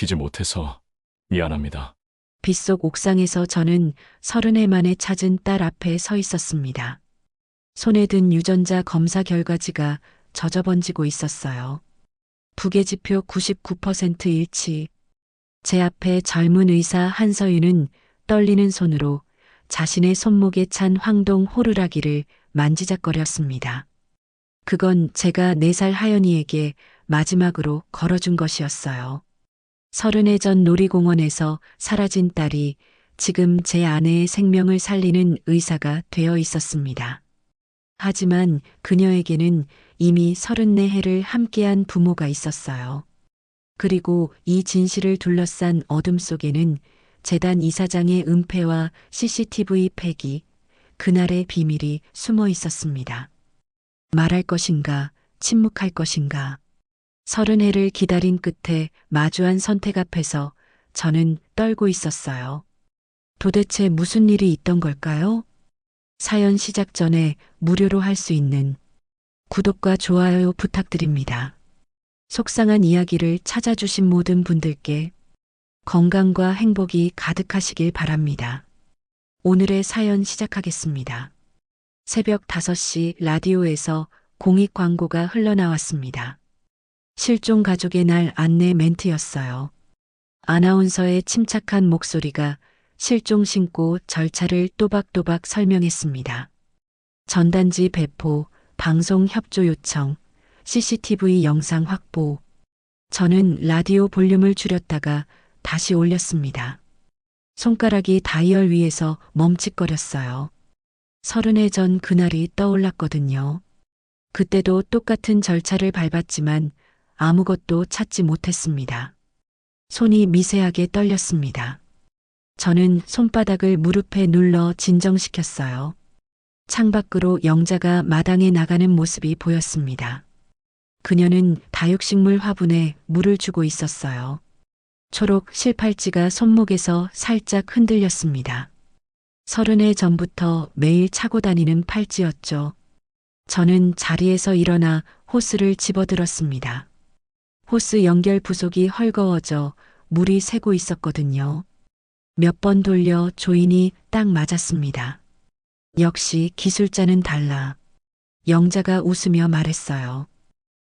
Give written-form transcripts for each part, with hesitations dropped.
지키지 못해서 미안합니다. 빗속 옥상에서 저는 30해 만에 찾은 딸 앞에 서 있었습니다. 손에 든 유전자 검사 결과지가 젖어번지고 있었어요. 부계지표 99% 일치. 제 앞에 젊은 의사 한서윤은 떨리는 손으로 자신의 손목에 찬 황동 호루라기를 만지작거렸습니다. 그건 제가 4살 하연이에게 마지막으로 걸어준 것이었어요. 30해 전 놀이공원에서 사라진 딸이 지금 제 아내의 생명을 살리는 의사가 되어 있었습니다. 하지만 그녀에게는 이미 34해를 함께한 부모가 있었어요. 그리고 이 진실을 둘러싼 어둠 속에는 재단 이사장의 은폐와 CCTV 폐기, 그날의 비밀이 숨어 있었습니다. 말할 것인가, 침묵할 것인가. 30해를 기다린 끝에 마주한 선택 앞에서 저는 떨고 있었어요. 도대체 무슨 일이 있던 걸까요? 사연 시작 전에 무료로 할 수 있는 구독과 좋아요 부탁드립니다. 속상한 이야기를 찾아주신 모든 분들께 건강과 행복이 가득하시길 바랍니다. 오늘의 사연 시작하겠습니다. 새벽 5시 라디오에서 공익 광고가 흘러나왔습니다. 실종 가족의 날 안내 멘트였어요. 아나운서의 침착한 목소리가 실종 신고 절차를 또박또박 설명했습니다. 전단지 배포, 방송 협조 요청, CCTV 영상 확보. 저는 라디오 볼륨을 줄였다가 다시 올렸습니다. 손가락이 다이얼 위에서 멈칫거렸어요. 30해 전 그날이 떠올랐거든요. 그때도 똑같은 절차를 밟았지만 아무것도 찾지 못했습니다. 손이 미세하게 떨렸습니다. 저는 손바닥을 무릎에 눌러 진정시켰어요. 창밖으로 영자가 마당에 나가는 모습이 보였습니다. 그녀는 다육식물 화분에 물을 주고 있었어요. 초록 실팔찌가 손목에서 살짝 흔들렸습니다. 30해 전부터 매일 차고 다니는 팔찌였죠. 저는 자리에서 일어나 호스를 집어들었습니다. 호스 연결 부속이 헐거워져 물이 새고 있었거든요. 몇 번 돌려 조인이 딱 맞았습니다. 역시 기술자는 달라. 영자가 웃으며 말했어요.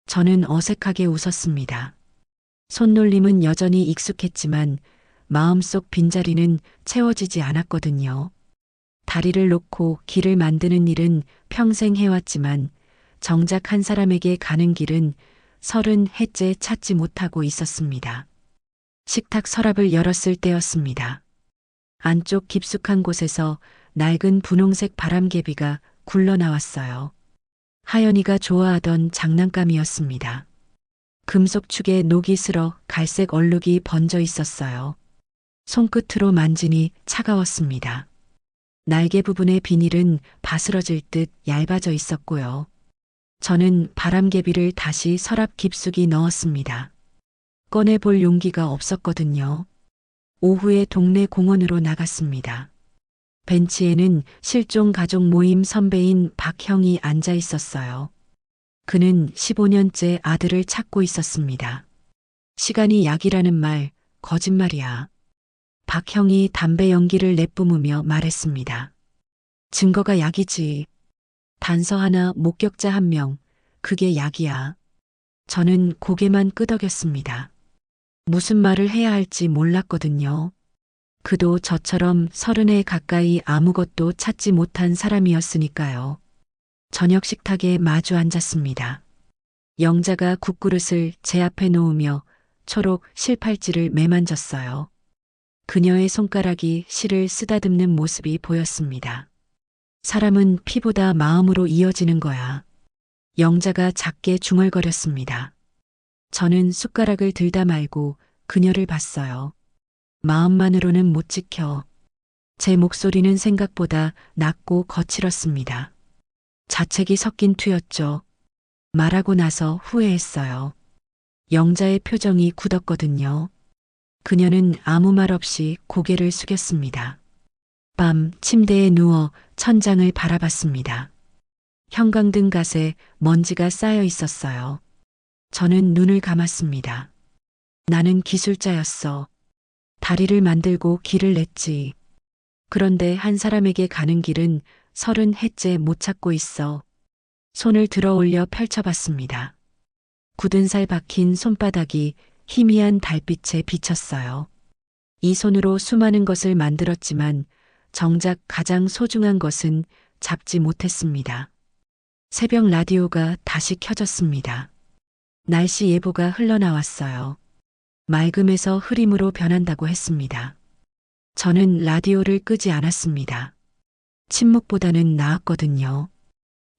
저는 어색하게 웃었습니다. 손놀림은 여전히 익숙했지만 마음속 빈자리는 채워지지 않았거든요. 다리를 놓고 길을 만드는 일은 평생 해왔지만 정작 한 사람에게 가는 길은 30해째 찾지 못하고 있었습니다. 식탁 서랍을 열었을 때였습니다. 안쪽 깊숙한 곳에서 낡은 분홍색 바람개비가 굴러나왔어요. 하연이가 좋아하던 장난감이었습니다. 금속축에 녹이 슬어 갈색 얼룩이 번져 있었어요. 손끝으로 만지니 차가웠습니다. 날개 부분의 비닐은 바스러질 듯 얇아져 있었고요. 저는 바람개비를 다시 서랍 깊숙이 넣었습니다. 꺼내볼 용기가 없었거든요. 오후에 동네 공원으로 나갔습니다. 벤치에는 실종 가족 모임 선배인 박형이 앉아 있었어요. 그는 15년째 아들을 찾고 있었습니다. 시간이 약이라는 말, 거짓말이야. 박형이 담배 연기를 내뿜으며 말했습니다. 증거가 약이지. 단서 하나, 목격자 1명, 그게 약이야. 저는 고개만 끄덕였습니다. 무슨 말을 해야 할지 몰랐거든요. 그도 저처럼 30에 가까이 아무것도 찾지 못한 사람이었으니까요. 저녁 식탁에 마주 앉았습니다. 영자가 국그릇을 제 앞에 놓으며 초록 실팔찌를 매만졌어요. 그녀의 손가락이 실을 쓰다듬는 모습이 보였습니다. 사람은 피보다 마음으로 이어지는 거야. 영자가 작게 중얼거렸습니다. 저는 숟가락을 들다 말고 그녀를 봤어요. 마음만으로는 못 지켜. 제 목소리는 생각보다 낮고 거칠었습니다. 자책이 섞인 투였죠. 말하고 나서 후회했어요. 영자의 표정이 굳었거든요. 그녀는 아무 말 없이 고개를 숙였습니다. 밤 침대에 누워 천장을 바라봤습니다. 형광등 갓에 먼지가 쌓여 있었어요. 저는 눈을 감았습니다. 나는 기술자였어. 다리를 만들고 길을 냈지. 그런데 한 사람에게 가는 길은 30해째 못 찾고 있어. 손을 들어 올려 펼쳐봤습니다. 굳은 살 박힌 손바닥이 희미한 달빛에 비쳤어요. 이 손으로 수많은 것을 만들었지만 정작 가장 소중한 것은 잡지 못했습니다. 새벽 라디오가 다시 켜졌습니다. 날씨 예보가 흘러나왔어요. 맑음에서 흐림으로 변한다고 했습니다. 저는 라디오를 끄지 않았습니다. 침묵보다는 나았거든요.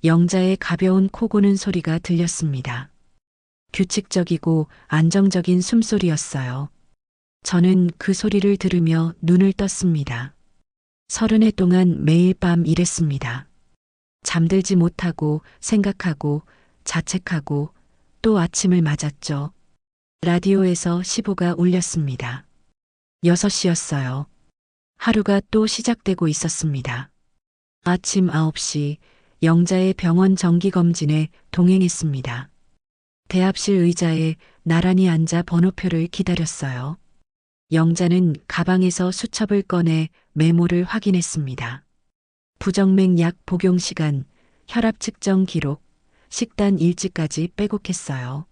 영자의 가벼운 코 고는 소리가 들렸습니다. 규칙적이고 안정적인 숨소리였어요. 저는 그 소리를 들으며 눈을 떴습니다. 30해 동안 매일 밤 일했습니다. 잠들지 못하고 생각하고 자책하고 또 아침을 맞았죠. 라디오에서 시보가 울렸습니다. 6시였어요. 하루가 또 시작되고 있었습니다. 아침 9시 영자의 병원 정기검진에 동행했습니다. 대합실 의자에 나란히 앉아 번호표를 기다렸어요. 영자는 가방에서 수첩을 꺼내 메모를 확인했습니다. 부정맥약 복용 시간, 혈압 측정 기록, 식단 일지까지 빼곡했어요.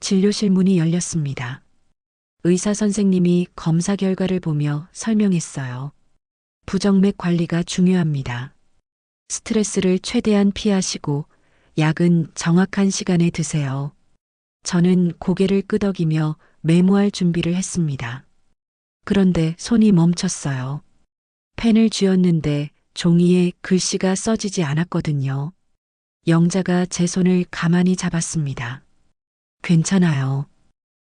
진료실 문이 열렸습니다. 의사 선생님이 검사 결과를 보며 설명했어요. 부정맥 관리가 중요합니다. 스트레스를 최대한 피하시고 약은 정확한 시간에 드세요. 저는 고개를 끄덕이며 메모할 준비를 했습니다. 그런데 손이 멈췄어요. 펜을 쥐었는데 종이에 글씨가 써지지 않았거든요. 영자가 제 손을 가만히 잡았습니다. 괜찮아요.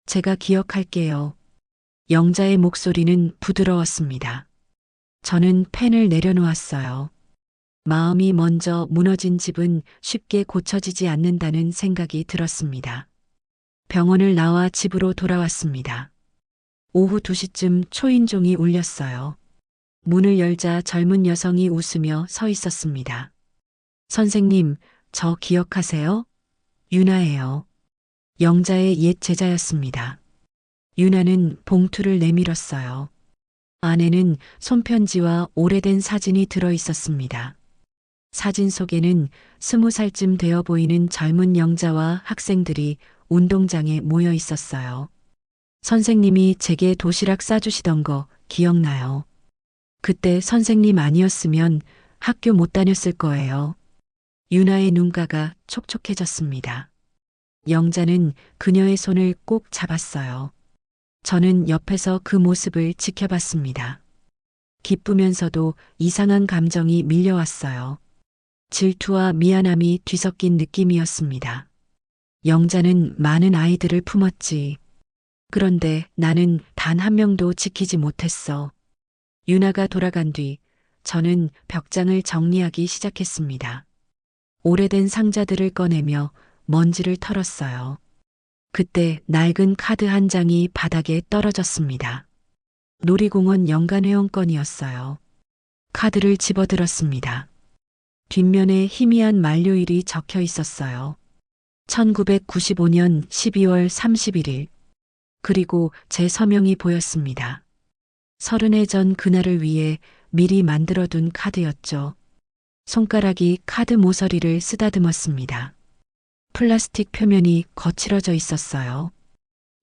제가 기억할게요. 영자의 목소리는 부드러웠습니다. 저는 펜을 내려놓았어요. 마음이 먼저 무너진 집은 쉽게 고쳐지지 않는다는 생각이 들었습니다. 병원을 나와 집으로 돌아왔습니다. 오후 2시쯤 초인종이 울렸어요. 문을 열자 젊은 여성이 웃으며 서 있었습니다. 선생님, 저 기억하세요? 유나예요. 영자의 옛 제자였습니다. 유나는 봉투를 내밀었어요. 안에는 손편지와 오래된 사진이 들어 있었습니다. 사진 속에는 20살쯤 되어 보이는 젊은 영자와 학생들이 운동장에 모여 있었어요. 선생님이 제게 도시락 싸주시던 거 기억나요? 그때 선생님 아니었으면 학교 못 다녔을 거예요. 유나의 눈가가 촉촉해졌습니다. 영자는 그녀의 손을 꼭 잡았어요. 저는 옆에서 그 모습을 지켜봤습니다. 기쁘면서도 이상한 감정이 밀려왔어요. 질투와 미안함이 뒤섞인 느낌이었습니다. 영자는 많은 아이들을 품었지. 그런데 나는 단 한 명도 지키지 못했어. 유나가 돌아간 뒤 저는 벽장을 정리하기 시작했습니다. 오래된 상자들을 꺼내며 먼지를 털었어요. 그때 낡은 카드 한 장이 바닥에 떨어졌습니다. 놀이공원 연간 회원권이었어요. 카드를 집어들었습니다. 뒷면에 희미한 만료일이 적혀 있었어요. 1995년 12월 31일. 그리고 제 서명이 보였습니다. 30해 전 그날을 위해 미리 만들어둔 카드였죠. 손가락이 카드 모서리를 쓰다듬었습니다. 플라스틱 표면이 거칠어져 있었어요.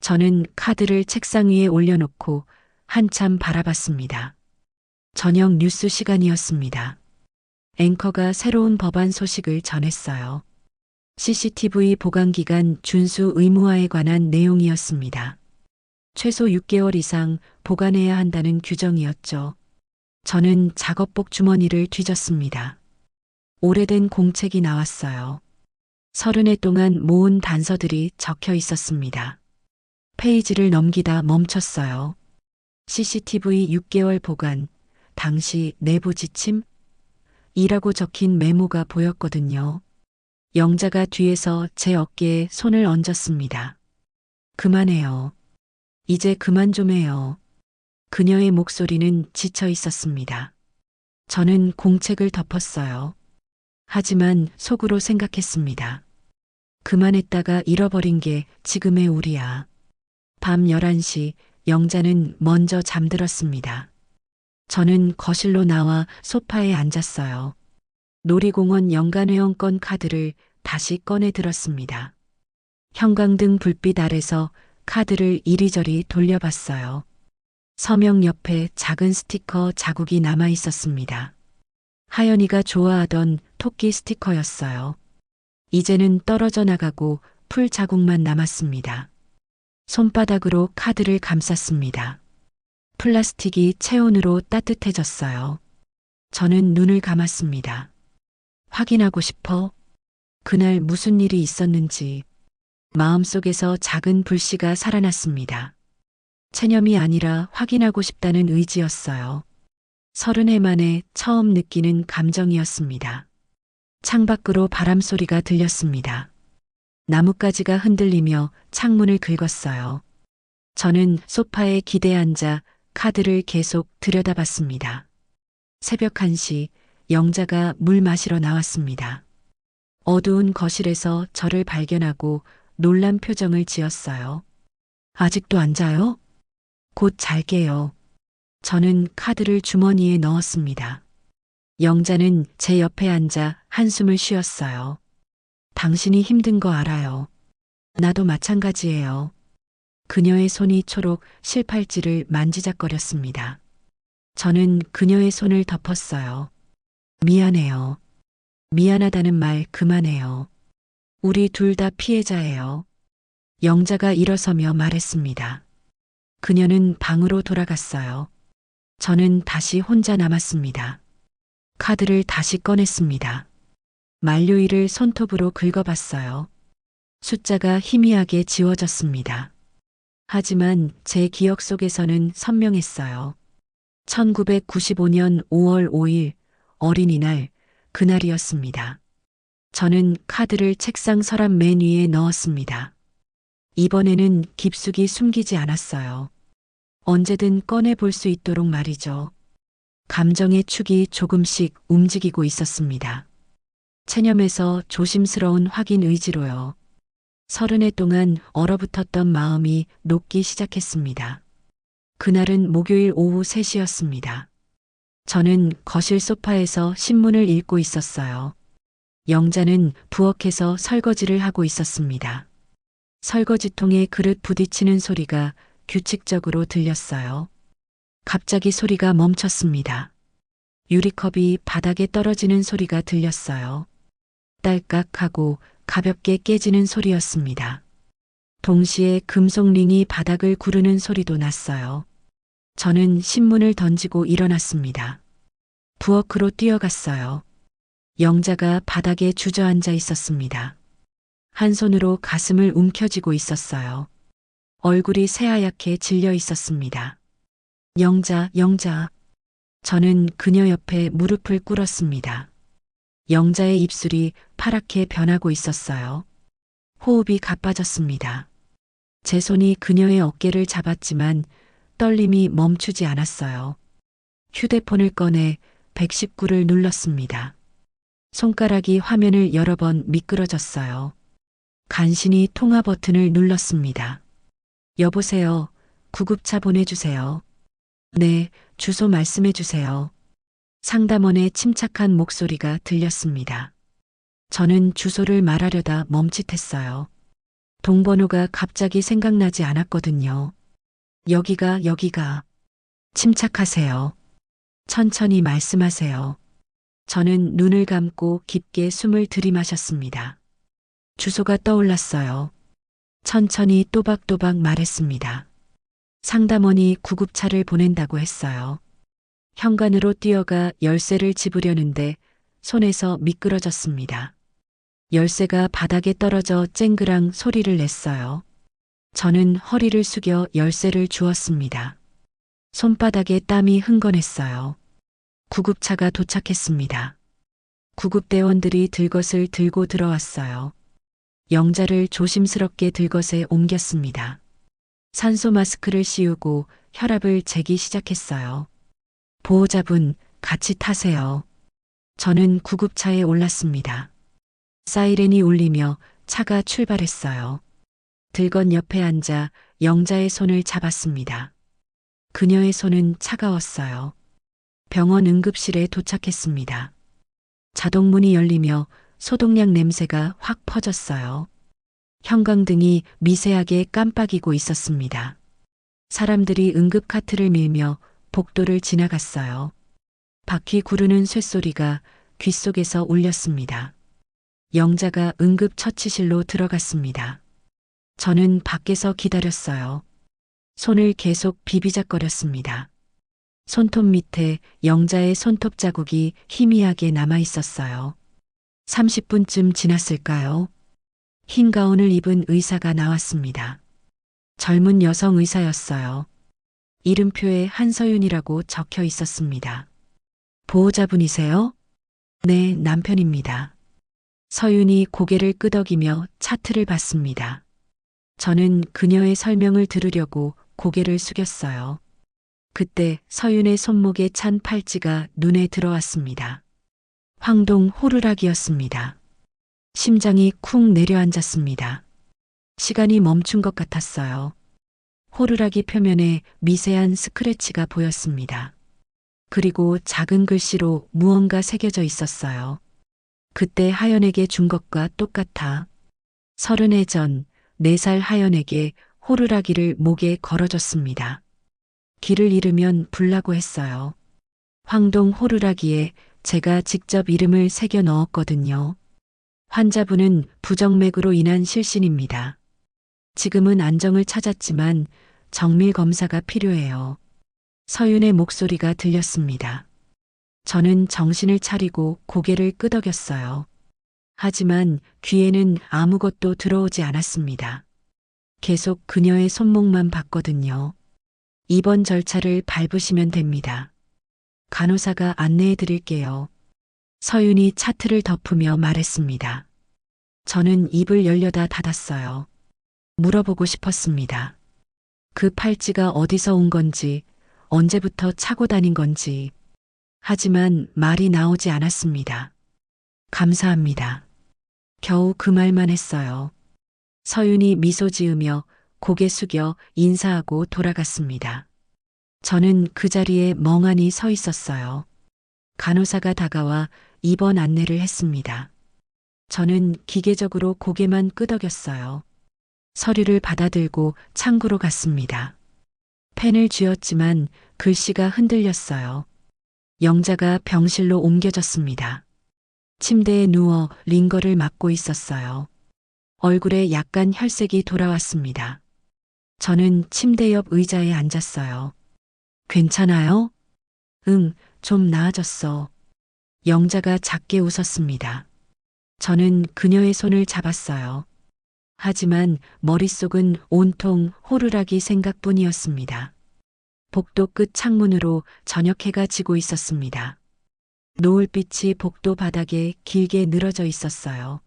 저는 카드를 책상 위에 올려놓고 한참 바라봤습니다. 저녁 뉴스 시간이었습니다. 앵커가 새로운 법안 소식을 전했어요. CCTV 보관 기간 준수 의무화에 관한 내용이었습니다. 최소 6개월 이상 보관해야 한다는 규정이었죠. 저는 작업복 주머니를 뒤졌습니다. 오래된 공책이 나왔어요. 30해 동안 모은 단서들이 적혀 있었습니다. 페이지를 넘기다 멈췄어요. CCTV 6개월 보관, 당시 내부 지침? 이라고 적힌 메모가 보였거든요. 영자가 뒤에서 제 어깨에 손을 얹었습니다. 그만해요. 이제 그만 좀 해요. 그녀의 목소리는 지쳐 있었습니다. 저는 공책을 덮었어요. 하지만 속으로 생각했습니다. 그만했다가 잃어버린 게 지금의 우리야. 밤 11시 영자는 먼저 잠들었습니다. 저는 거실로 나와 소파에 앉았어요. 놀이공원 연간회원권 카드를 다시 꺼내 들었습니다. 형광등 불빛 아래서 카드를 이리저리 돌려봤어요. 서명 옆에 작은 스티커 자국이 남아 있었습니다. 하연이가 좋아하던 토끼 스티커였어요. 이제는 떨어져 나가고 풀 자국만 남았습니다. 손바닥으로 카드를 감쌌습니다. 플라스틱이 체온으로 따뜻해졌어요. 저는 눈을 감았습니다. 확인하고 싶어? 그날 무슨 일이 있었는지 마음속에서 작은 불씨가 살아났습니다. 체념이 아니라 확인하고 싶다는 의지였어요. 30해 만에 처음 느끼는 감정이었습니다. 창밖으로 바람 소리가 들렸습니다. 나뭇가지가 흔들리며 창문을 긁었어요. 저는 소파에 기대 앉아 카드를 계속 들여다봤습니다. 새벽 1시 영자가 물 마시러 나왔습니다. 어두운 거실에서 저를 발견하고 놀란 표정을 지었어요. 아직도 안 자요? 곧 잘게요. 저는 카드를 주머니에 넣었습니다. 영자는 제 옆에 앉아 한숨을 쉬었어요. 당신이 힘든 거 알아요. 나도 마찬가지예요. 그녀의 손이 초록 실팔찌를 만지작거렸습니다. 저는 그녀의 손을 덮었어요. 미안해요. 미안하다는 말 그만해요. 우리 둘 다 피해자예요. 영자가 일어서며 말했습니다. 그녀는 방으로 돌아갔어요. 저는 다시 혼자 남았습니다. 카드를 다시 꺼냈습니다. 만료일을 손톱으로 긁어봤어요. 숫자가 희미하게 지워졌습니다. 하지만 제 기억 속에서는 선명했어요. 1995년 5월 5일 어린이날 그날이었습니다. 저는 카드를 책상 서랍 맨 위에 넣었습니다. 이번에는 깊숙이 숨기지 않았어요. 언제든 꺼내볼 수 있도록 말이죠. 감정의 축이 조금씩 움직이고 있었습니다. 체념에서 조심스러운 확인 의지로요. 30해 동안 얼어붙었던 마음이 녹기 시작했습니다. 그날은 목요일 오후 3시였습니다. 저는 거실 소파에서 신문을 읽고 있었어요. 영자는 부엌에서 설거지를 하고 있었습니다. 설거지통에 그릇 부딪히는 소리가 규칙적으로 들렸어요. 갑자기 소리가 멈췄습니다. 유리컵이 바닥에 떨어지는 소리가 들렸어요. 딸깍하고 가볍게 깨지는 소리였습니다. 동시에 금속 링이 바닥을 구르는 소리도 났어요. 저는 신문을 던지고 일어났습니다. 부엌으로 뛰어갔어요. 영자가 바닥에 주저앉아 있었습니다. 한 손으로 가슴을 움켜쥐고 있었어요. 얼굴이 새하얗게 질려 있었습니다. 영자, 영자. 저는 그녀 옆에 무릎을 꿇었습니다. 영자의 입술이 파랗게 변하고 있었어요. 호흡이 가빠졌습니다. 제 손이 그녀의 어깨를 잡았지만 떨림이 멈추지 않았어요. 휴대폰을 꺼내 119를 눌렀습니다. 손가락이 화면을 여러 번 미끄러졌어요. 간신히 통화 버튼을 눌렀습니다. 여보세요. 구급차 보내주세요. 네, 주소 말씀해 주세요. 상담원의 침착한 목소리가 들렸습니다. 저는 주소를 말하려다 멈칫했어요. 동번호가 갑자기 생각나지 않았거든요. 여기가. 침착하세요. 천천히 말씀하세요. 저는 눈을 감고 깊게 숨을 들이마셨습니다. 주소가 떠올랐어요. 천천히 또박또박 말했습니다. 상담원이 구급차를 보낸다고 했어요. 현관으로 뛰어가 열쇠를 집으려는데 손에서 미끄러졌습니다. 열쇠가 바닥에 떨어져 쨍그랑 소리를 냈어요. 저는 허리를 숙여 열쇠를 주었습니다. 손바닥에 땀이 흥건했어요. 구급차가 도착했습니다. 구급대원들이 들것을 들고 들어왔어요. 영자를 조심스럽게 들것에 옮겼습니다. 산소 마스크를 씌우고 혈압을 재기 시작했어요. 보호자분, 같이 타세요. 저는 구급차에 올랐습니다. 사이렌이 울리며 차가 출발했어요. 들건 옆에 앉아 영자의 손을 잡았습니다. 그녀의 손은 차가웠어요. 병원 응급실에 도착했습니다. 자동문이 열리며 소독약 냄새가 확 퍼졌어요. 형광등이 미세하게 깜빡이고 있었습니다. 사람들이 응급카트를 밀며 복도를 지나갔어요. 바퀴 구르는 쇳소리가 귓속에서 울렸습니다. 영자가 응급처치실로 들어갔습니다. 저는 밖에서 기다렸어요. 손을 계속 비비작거렸습니다. 손톱 밑에 영자의 손톱 자국이 희미하게 남아 있었어요. 30분쯤 지났을까요? 흰 가운을 입은 의사가 나왔습니다. 젊은 여성 의사였어요. 이름표에 한서윤이라고 적혀 있었습니다. 보호자분이세요? 네, 남편입니다. 서윤이 고개를 끄덕이며 차트를 봤습니다. 저는 그녀의 설명을 들으려고 고개를 숙였어요. 그때 서윤의 손목에 찬 팔찌가 눈에 들어왔습니다. 황동 호루라기였습니다. 심장이 쿵 내려앉았습니다. 시간이 멈춘 것 같았어요. 호루라기 표면에 미세한 스크래치가 보였습니다. 그리고 작은 글씨로 무언가 새겨져 있었어요. 그때 하연에게 준 것과 똑같아. 30해 전 4살 하연에게 호루라기를 목에 걸어줬습니다. 길을 잃으면 불라고 했어요. 황동 호루라기에 제가 직접 이름을 새겨 넣었거든요. 환자분은 부정맥으로 인한 실신입니다. 지금은 안정을 찾았지만 정밀 검사가 필요해요. 서윤의 목소리가 들렸습니다. 저는 정신을 차리고 고개를 끄덕였어요. 하지만 귀에는 아무것도 들어오지 않았습니다. 계속 그녀의 손목만 봤거든요. 이번 절차를 밟으시면 됩니다. 간호사가 안내해 드릴게요. 서윤이 차트를 덮으며 말했습니다. 저는 입을 열려다 닫았어요. 물어보고 싶었습니다. 그 팔찌가 어디서 온 건지, 언제부터 차고 다닌 건지. 하지만 말이 나오지 않았습니다. 감사합니다. 겨우 그 말만 했어요. 서윤이 미소 지으며 고개 숙여 인사하고 돌아갔습니다. 저는 그 자리에 멍하니 서 있었어요. 간호사가 다가와 입원 안내를 했습니다. 저는 기계적으로 고개만 끄덕였어요. 서류를 받아들고 창구로 갔습니다. 펜을 쥐었지만 글씨가 흔들렸어요. 영자가 병실로 옮겨졌습니다. 침대에 누워 링거를 맞고 있었어요. 얼굴에 약간 혈색이 돌아왔습니다. 저는 침대 옆 의자에 앉았어요. 괜찮아요? 응, 좀 나아졌어. 영자가 작게 웃었습니다. 저는 그녀의 손을 잡았어요. 하지만 머릿속은 온통 호루라기 생각뿐이었습니다. 복도 끝 창문으로 저녁해가 지고 있었습니다. 노을빛이 복도 바닥에 길게 늘어져 있었어요.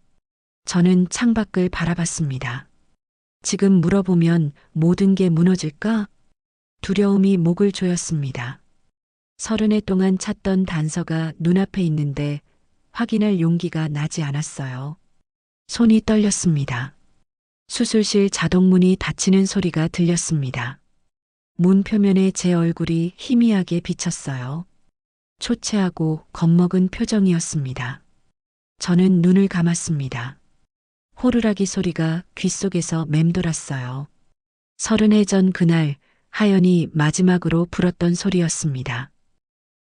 저는 창밖을 바라봤습니다. 지금 물어보면 모든 게 무너질까? 두려움이 목을 조였습니다. 30해 동안 찾던 단서가 눈앞에 있는데 확인할 용기가 나지 않았어요. 손이 떨렸습니다. 수술실 자동문이 닫히는 소리가 들렸습니다. 문 표면에 제 얼굴이 희미하게 비쳤어요. 초췌하고 겁먹은 표정이었습니다. 저는 눈을 감았습니다. 호루라기 소리가 귓속에서 맴돌았어요. 30해 전 그날 하연이 마지막으로 불었던 소리였습니다.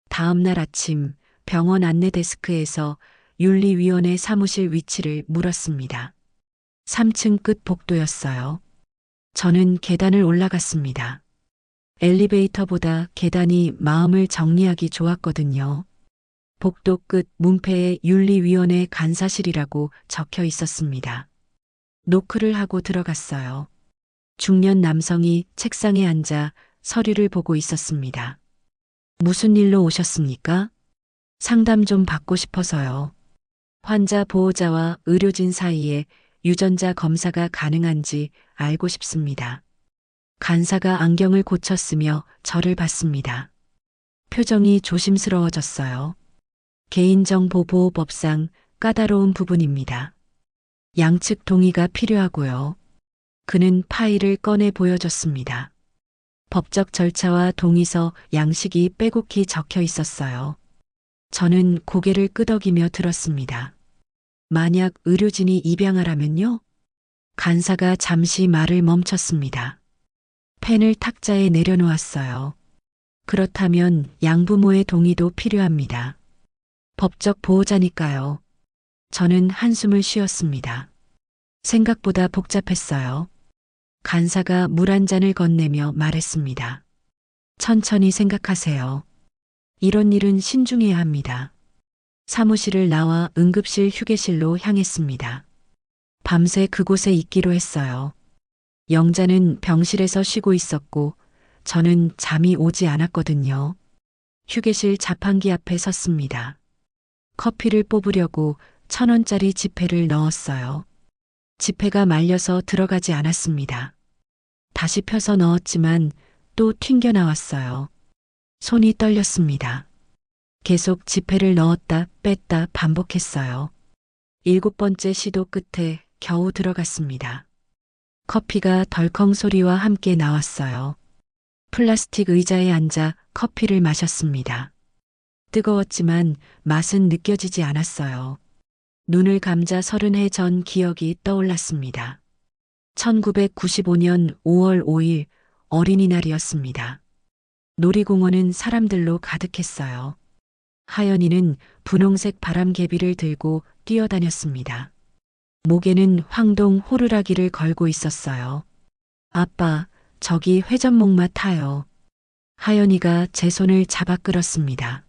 다음 날 아침 병원 안내 데스크에서 윤리위원회 사무실 위치를 물었습니다. 3층 끝 복도였어요. 저는 계단을 올라갔습니다. 엘리베이터보다 계단이 마음을 정리하기 좋았거든요. 복도 끝 문패에 윤리위원회 간사실이라고 적혀 있었습니다. 노크를 하고 들어갔어요. 중년 남성이 책상에 앉아 서류를 보고 있었습니다. 무슨 일로 오셨습니까? 상담 좀 받고 싶어서요. 환자 보호자와 의료진 사이에 유전자 검사가 가능한지 알고 싶습니다. 간사가 안경을 고쳤으며 저를 봤습니다. 표정이 조심스러워졌어요. 개인정보보호법상 까다로운 부분입니다. 양측 동의가 필요하고요. 그는 파일을 꺼내 보여줬습니다. 법적 절차와 동의서, 양식이 빼곡히 적혀 있었어요. 저는 고개를 끄덕이며 들었습니다. 만약 의료진이 입양하라면요? 간사가 잠시 말을 멈췄습니다. 펜을 탁자에 내려놓았어요. 그렇다면 양부모의 동의도 필요합니다. 법적 보호자니까요. 저는 한숨을 쉬었습니다. 생각보다 복잡했어요. 간사가 물 한 잔을 건네며 말했습니다. 천천히 생각하세요. 이런 일은 신중해야 합니다. 사무실을 나와 응급실 휴게실로 향했습니다. 밤새 그곳에 있기로 했어요. 영자는 병실에서 쉬고 있었고 저는 잠이 오지 않았거든요. 휴게실 자판기 앞에 섰습니다. 커피를 뽑으려고 1,000원짜리 지폐를 넣었어요. 지폐가 말려서 들어가지 않았습니다. 다시 펴서 넣었지만 또 튕겨 나왔어요. 손이 떨렸습니다. 계속 지폐를 넣었다 뺐다 반복했어요. 7번째 시도 끝에 겨우 들어갔습니다. 커피가 덜컹 소리와 함께 나왔어요. 플라스틱 의자에 앉아 커피를 마셨습니다. 뜨거웠지만 맛은 느껴지지 않았어요. 눈을 감자 30해 전 기억이 떠올랐습니다. 1995년 5월 5일 어린이날이었습니다. 놀이공원은 사람들로 가득했어요. 하연이는 분홍색 바람개비를 들고 뛰어다녔습니다. 목에는 황동 호루라기를 걸고 있었어요. 아빠, 저기 회전목마 타요. 하연이가 제 손을 잡아 끌었습니다.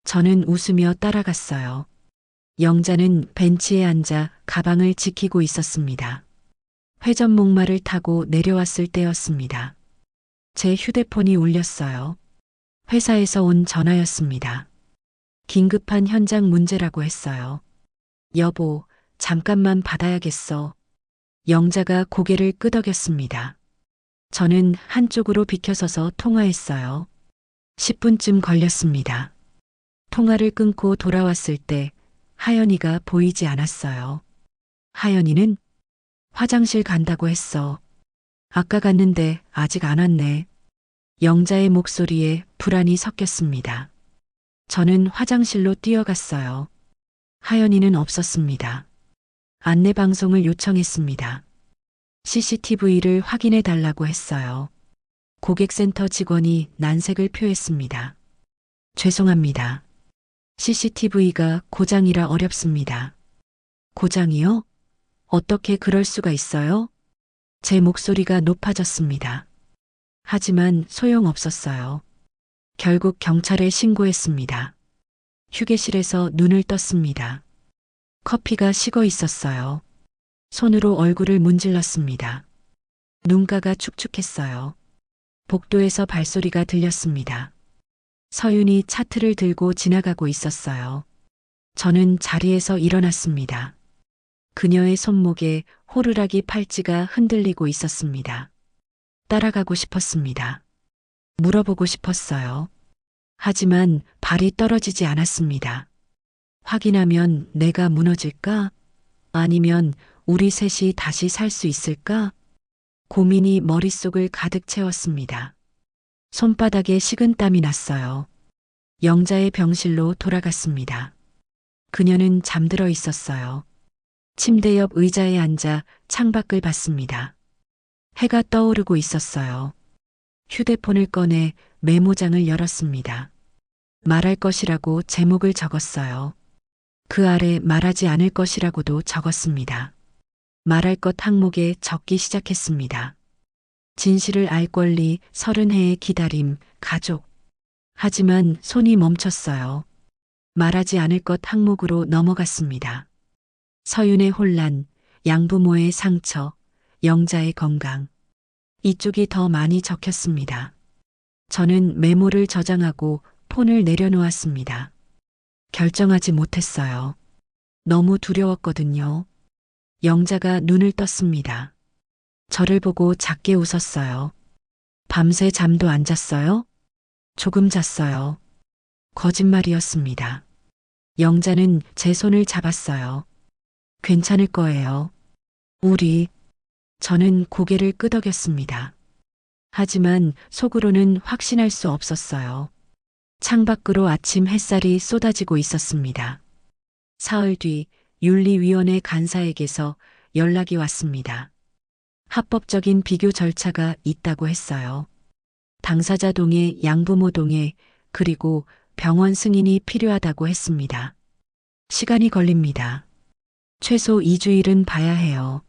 저는 웃으며 따라갔어요. 영자는 벤치에 앉아 가방을 지키고 있었습니다. 회전목마를 타고 내려왔을 때였습니다. 제 휴대폰이 울렸어요. 회사에서 온 전화였습니다. 긴급한 현장 문제라고 했어요. 여보, 잠깐만 받아야겠어. 영자가 고개를 끄덕였습니다. 저는 한쪽으로 비켜서서 통화했어요. 10분쯤 걸렸습니다. 통화를 끊고 돌아왔을 때 하연이가 보이지 않았어요. 하연이는 화장실 간다고 했어. 아까 갔는데 아직 안 왔네. 영자의 목소리에 불안이 섞였습니다. 저는 화장실로 뛰어갔어요. 하연이는 없었습니다. 안내방송을 요청했습니다. CCTV를 확인해 달라고 했어요. 고객센터 직원이 난색을 표했습니다. 죄송합니다. CCTV가 고장이라 어렵습니다. 고장이요? 어떻게 그럴 수가 있어요? 제 목소리가 높아졌습니다. 하지만 소용없었어요. 결국 경찰에 신고했습니다. 휴게실에서 눈을 떴습니다. 커피가 식어 있었어요. 손으로 얼굴을 문질렀습니다. 눈가가 축축했어요. 복도에서 발소리가 들렸습니다. 서윤이 차트를 들고 지나가고 있었어요. 저는 자리에서 일어났습니다. 그녀의 손목에 호루라기 팔찌가 흔들리고 있었습니다. 따라가고 싶었습니다. 물어보고 싶었어요. 하지만 발이 떨어지지 않았습니다. 확인하면 내가 무너질까? 아니면 우리 셋이 다시 살 수 있을까? 고민이 머릿속을 가득 채웠습니다. 손바닥에 식은땀이 났어요. 영자의 병실로 돌아갔습니다. 그녀는 잠들어 있었어요. 침대 옆 의자에 앉아 창밖을 봤습니다. 해가 떠오르고 있었어요. 휴대폰을 꺼내 메모장을 열었습니다. 말할 것이라고 제목을 적었어요. 그 아래 말하지 않을 것이라고도 적었습니다. 말할 것 항목에 적기 시작했습니다. 진실을 알 권리, 30해의 기다림, 가족. 하지만 손이 멈췄어요. 말하지 않을 것 항목으로 넘어갔습니다. 서윤의 혼란, 양부모의 상처, 영자의 건강. 이쪽이 더 많이 적혔습니다. 저는 메모를 저장하고 폰을 내려놓았습니다. 결정하지 못했어요. 너무 두려웠거든요. 영자가 눈을 떴습니다. 저를 보고 작게 웃었어요. 밤새 잠도 안 잤어요? 조금 잤어요. 거짓말이었습니다. 영자는 제 손을 잡았어요. 괜찮을 거예요. 우리 저는 고개를 끄덕였습니다. 하지만 속으로는 확신할 수 없었어요. 창밖으로 아침 햇살이 쏟아지고 있었습니다. 사흘 뒤 윤리위원회 간사에게서 연락이 왔습니다. 합법적인 비교 절차가 있다고 했어요. 당사자 동의, 양부모 동의, 그리고 병원 승인이 필요하다고 했습니다. 시간이 걸립니다. 최소 2주일은 봐야 해요.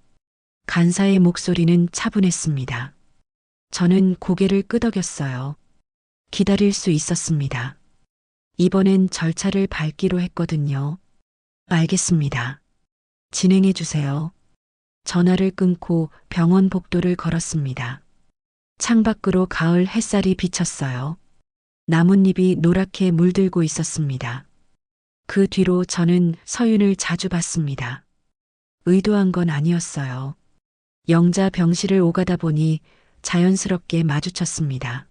간사의 목소리는 차분했습니다. 저는 고개를 끄덕였어요. 기다릴 수 있었습니다. 이번엔 절차를 밟기로 했거든요. 알겠습니다. 진행해 주세요. 전화를 끊고 병원 복도를 걸었습니다. 창밖으로 가을 햇살이 비쳤어요. 나뭇잎이 노랗게 물들고 있었습니다. 그 뒤로 저는 서윤을 자주 봤습니다. 의도한 건 아니었어요. 영자 병실을 오가다 보니 자연스럽게 마주쳤습니다.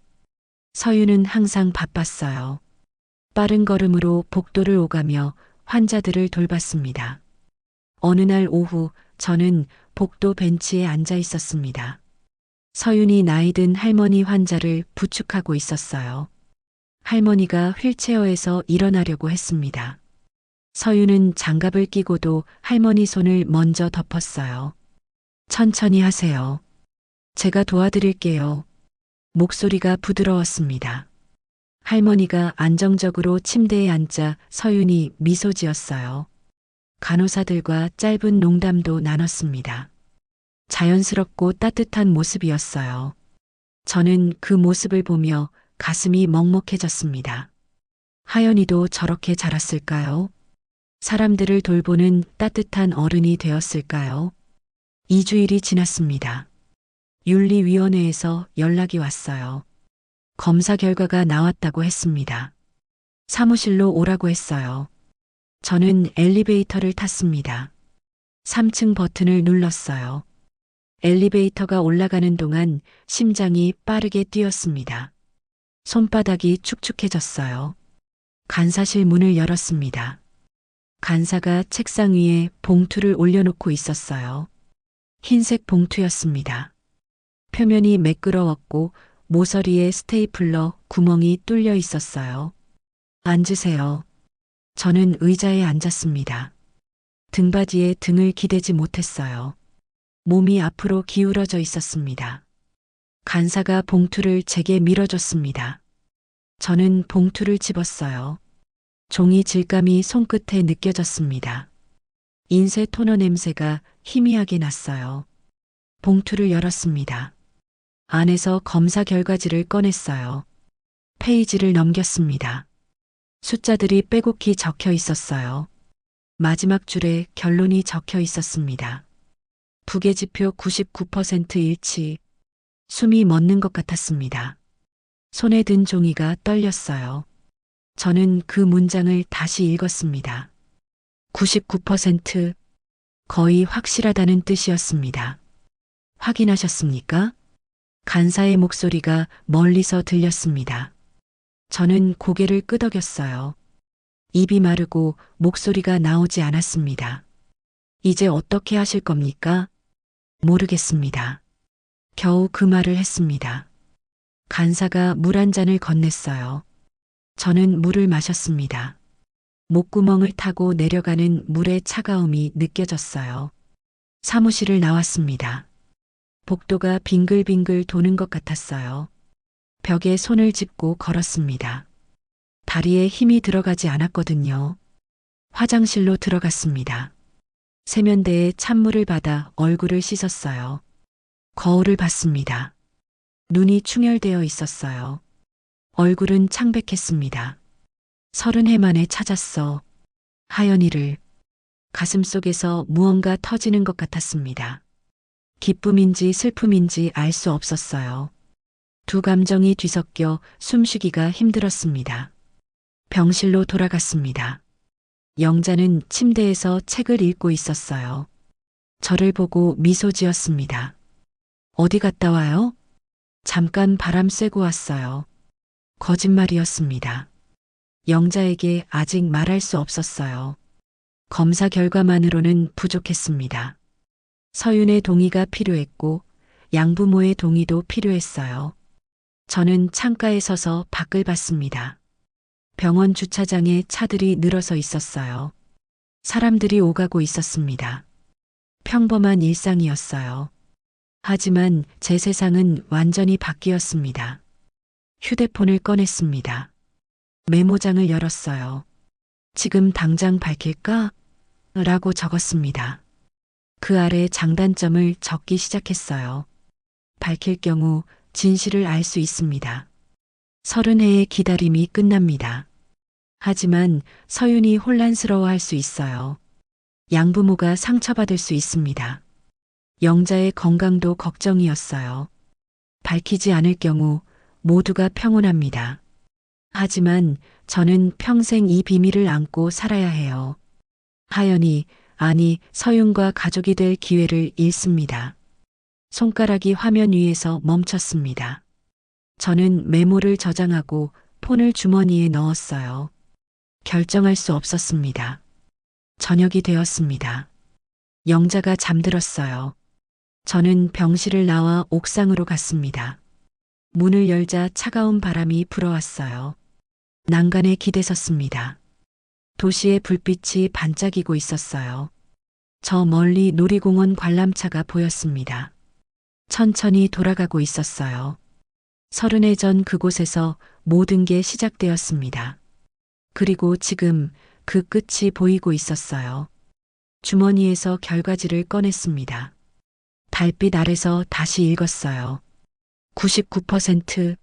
서윤은 항상 바빴어요. 빠른 걸음으로 복도를 오가며 환자들을 돌봤습니다. 어느 날 오후 저는 복도 벤치에 앉아 있었습니다. 서윤이 나이든 할머니 환자를 부축하고 있었어요. 할머니가 휠체어에서 일어나려고 했습니다. 서윤은 장갑을 끼고도 할머니 손을 먼저 덮었어요. 천천히 하세요. 제가 도와드릴게요. 목소리가 부드러웠습니다. 할머니가 안정적으로 침대에 앉자 서윤이 미소 지었어요. 간호사들과 짧은 농담도 나눴습니다. 자연스럽고 따뜻한 모습이었어요. 저는 그 모습을 보며 가슴이 먹먹해졌습니다. 하연이도 저렇게 자랐을까요? 사람들을 돌보는 따뜻한 어른이 되었을까요? 2주일이 지났습니다. 윤리위원회에서 연락이 왔어요. 검사 결과가 나왔다고 했습니다. 사무실로 오라고 했어요. 저는 엘리베이터를 탔습니다. 3층 버튼을 눌렀어요. 엘리베이터가 올라가는 동안 심장이 빠르게 뛰었습니다. 손바닥이 축축해졌어요. 간사실 문을 열었습니다. 간사가 책상 위에 봉투를 올려놓고 있었어요. 흰색 봉투였습니다. 표면이 매끄러웠고 모서리에 스테이플러 구멍이 뚫려 있었어요. 앉으세요. 저는 의자에 앉았습니다. 등받이에 등을 기대지 못했어요. 몸이 앞으로 기울어져 있었습니다. 간사가 봉투를 제게 밀어줬습니다. 저는 봉투를 집었어요. 종이 질감이 손끝에 느껴졌습니다. 인쇄 토너 냄새가 희미하게 났어요. 봉투를 열었습니다. 안에서 검사 결과지를 꺼냈어요. 페이지를 넘겼습니다. 숫자들이 빼곡히 적혀 있었어요. 마지막 줄에 결론이 적혀 있었습니다. 부계지표 99% 일치. 숨이 멎는 것 같았습니다. 손에 든 종이가 떨렸어요. 저는 그 문장을 다시 읽었습니다. 99% 거의 확실하다는 뜻이었습니다. 확인하셨습니까? 간사의 목소리가 멀리서 들렸습니다. 저는 고개를 끄덕였어요. 입이 마르고 목소리가 나오지 않았습니다. 이제 어떻게 하실 겁니까? 모르겠습니다. 겨우 그 말을 했습니다. 간사가 물 한 잔을 건넸어요. 저는 물을 마셨습니다. 목구멍을 타고 내려가는 물의 차가움이 느껴졌어요. 사무실을 나왔습니다. 복도가 빙글빙글 도는 것 같았어요. 벽에 손을 짚고 걸었습니다. 다리에 힘이 들어가지 않았거든요. 화장실로 들어갔습니다. 세면대에 찬물을 받아 얼굴을 씻었어요. 거울을 봤습니다. 눈이 충혈되어 있었어요. 얼굴은 창백했습니다. 30해 만에 찾았어. 하연이를. 가슴속에서 무언가 터지는 것 같았습니다. 기쁨인지 슬픔인지 알 수 없었어요. 두 감정이 뒤섞여 숨쉬기가 힘들었습니다. 병실로 돌아갔습니다. 영자는 침대에서 책을 읽고 있었어요. 저를 보고 미소 지었습니다. 어디 갔다 와요? 잠깐 바람 쐬고 왔어요. 거짓말이었습니다. 영자에게 아직 말할 수 없었어요. 검사 결과만으로는 부족했습니다. 서윤의 동의가 필요했고 양부모의 동의도 필요했어요. 저는 창가에 서서 밖을 봤습니다. 병원 주차장에 차들이 늘어서 있었어요. 사람들이 오가고 있었습니다. 평범한 일상이었어요. 하지만 제 세상은 완전히 바뀌었습니다. 휴대폰을 꺼냈습니다. 메모장을 열었어요. 지금 당장 밝힐까? 라고 적었습니다. 그 아래 장단점을 적기 시작했어요. 밝힐 경우 진실을 알 수 있습니다. 30회의 기다림이 끝납니다. 하지만 서윤이 혼란스러워할 수 있어요. 양부모가 상처받을 수 있습니다. 영자의 건강도 걱정이었어요. 밝히지 않을 경우 모두가 평온합니다. 하지만 저는 평생 이 비밀을 안고 살아야 해요. 하연이, 아니 서윤과 가족이 될 기회를 잃습니다. 손가락이 화면 위에서 멈췄습니다. 저는 메모를 저장하고 폰을 주머니에 넣었어요. 결정할 수 없었습니다. 저녁이 되었습니다. 영자가 잠들었어요. 저는 병실을 나와 옥상으로 갔습니다. 문을 열자 차가운 바람이 불어왔어요. 난간에 기대섰습니다. 도시의 불빛이 반짝이고 있었어요. 저 멀리 놀이공원 관람차가 보였습니다. 천천히 돌아가고 있었어요. 30회 전 그곳에서 모든 게 시작되었습니다. 그리고 지금 그 끝이 보이고 있었어요. 주머니에서 결과지를 꺼냈습니다. 달빛 아래서 다시 읽었어요. 99%,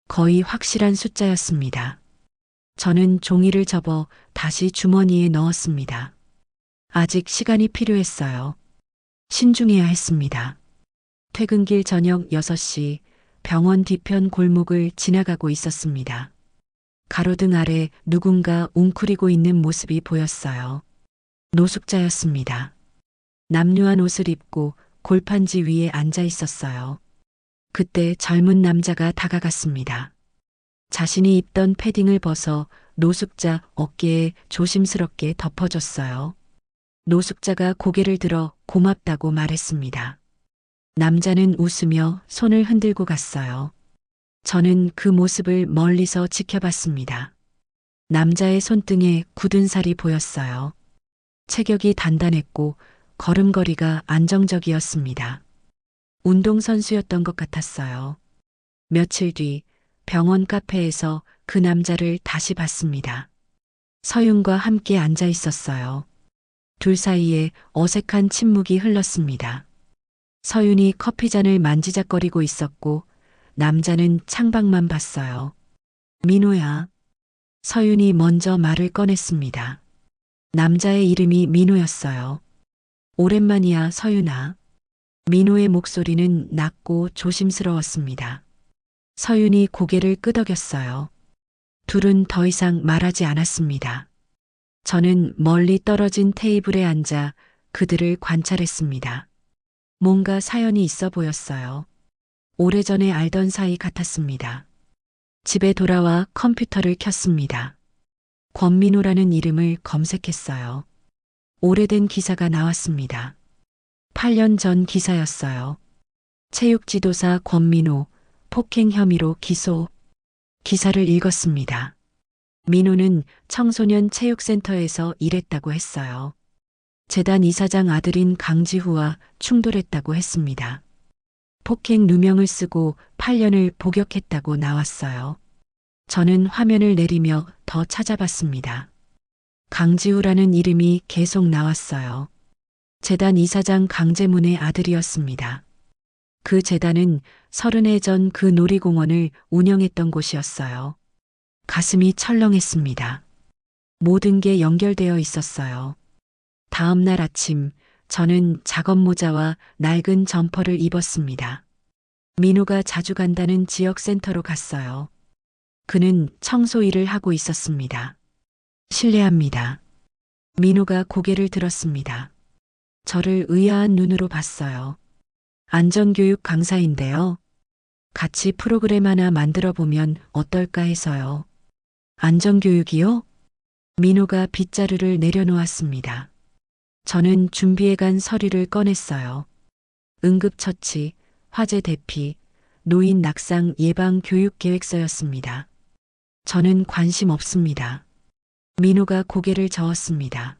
거의 확실한 숫자였습니다. 저는 종이를 접어 다시 주머니에 넣었습니다. 아직 시간이 필요했어요. 신중해야 했습니다. 퇴근길 저녁 6시 병원 뒤편 골목을 지나가고 있었습니다. 가로등 아래 누군가 웅크리고 있는 모습이 보였어요. 노숙자였습니다. 남루한 옷을 입고 골판지 위에 앉아 있었어요. 그때 젊은 남자가 다가갔습니다. 자신이 입던 패딩을 벗어 노숙자 어깨에 조심스럽게 덮어줬어요. 노숙자가 고개를 들어 고맙다고 말했습니다. 남자는 웃으며 손을 흔들고 갔어요. 저는 그 모습을 멀리서 지켜봤습니다. 남자의 손등에 굳은 살이 보였어요. 체격이 단단했고 걸음걸이가 안정적이었습니다. 운동선수였던 것 같았어요. 며칠 뒤 병원 카페에서 그 남자를 다시 봤습니다. 서윤과 함께 앉아 있었어요. 둘 사이에 어색한 침묵이 흘렀습니다. 서윤이 커피잔을 만지작거리고 있었고 남자는 창밖만 봤어요. 민호야. 서윤이 먼저 말을 꺼냈습니다. 남자의 이름이 민호였어요. 오랜만이야, 서윤아. 민호의 목소리는 낮고 조심스러웠습니다. 서윤이 고개를 끄덕였어요. 둘은 더 이상 말하지 않았습니다. 저는 멀리 떨어진 테이블에 앉아 그들을 관찰했습니다. 뭔가 사연이 있어 보였어요. 오래전에 알던 사이 같았습니다. 집에 돌아와 컴퓨터를 켰습니다. 권민호라는 이름을 검색했어요. 오래된 기사가 나왔습니다. 8년 전 기사였어요. 체육지도사 권민호, 폭행 혐의로 기소. 기사를 읽었습니다. 민호는 청소년 체육센터에서 일했다고 했어요. 재단 이사장 아들인 강지후와 충돌했다고 했습니다. 폭행 누명을 쓰고 8년을 복역했다고 나왔어요. 저는 화면을 내리며 더 찾아봤습니다. 강지우라는 이름이 계속 나왔어요. 재단 이사장 강재문의 아들이었습니다. 그 재단은 30해 전 그 놀이공원을 운영했던 곳이었어요. 가슴이 철렁했습니다. 모든 게 연결되어 있었어요. 다음 날 아침 저는 작업 모자와 낡은 점퍼를 입었습니다. 민호가 자주 간다는 지역센터로 갔어요. 그는 청소 일을 하고 있었습니다. 실례합니다. 민호가 고개를 들었습니다. 저를 의아한 눈으로 봤어요. 안전교육 강사인데요. 같이 프로그램 하나 만들어 보면 어떨까 해서요. 안전교육이요? 민호가 빗자루를 내려놓았습니다. 저는 준비해간 서류를 꺼냈어요. 응급처치, 화재 대피, 노인 낙상 예방 교육 계획서였습니다. 저는 관심 없습니다. 민호가 고개를 저었습니다.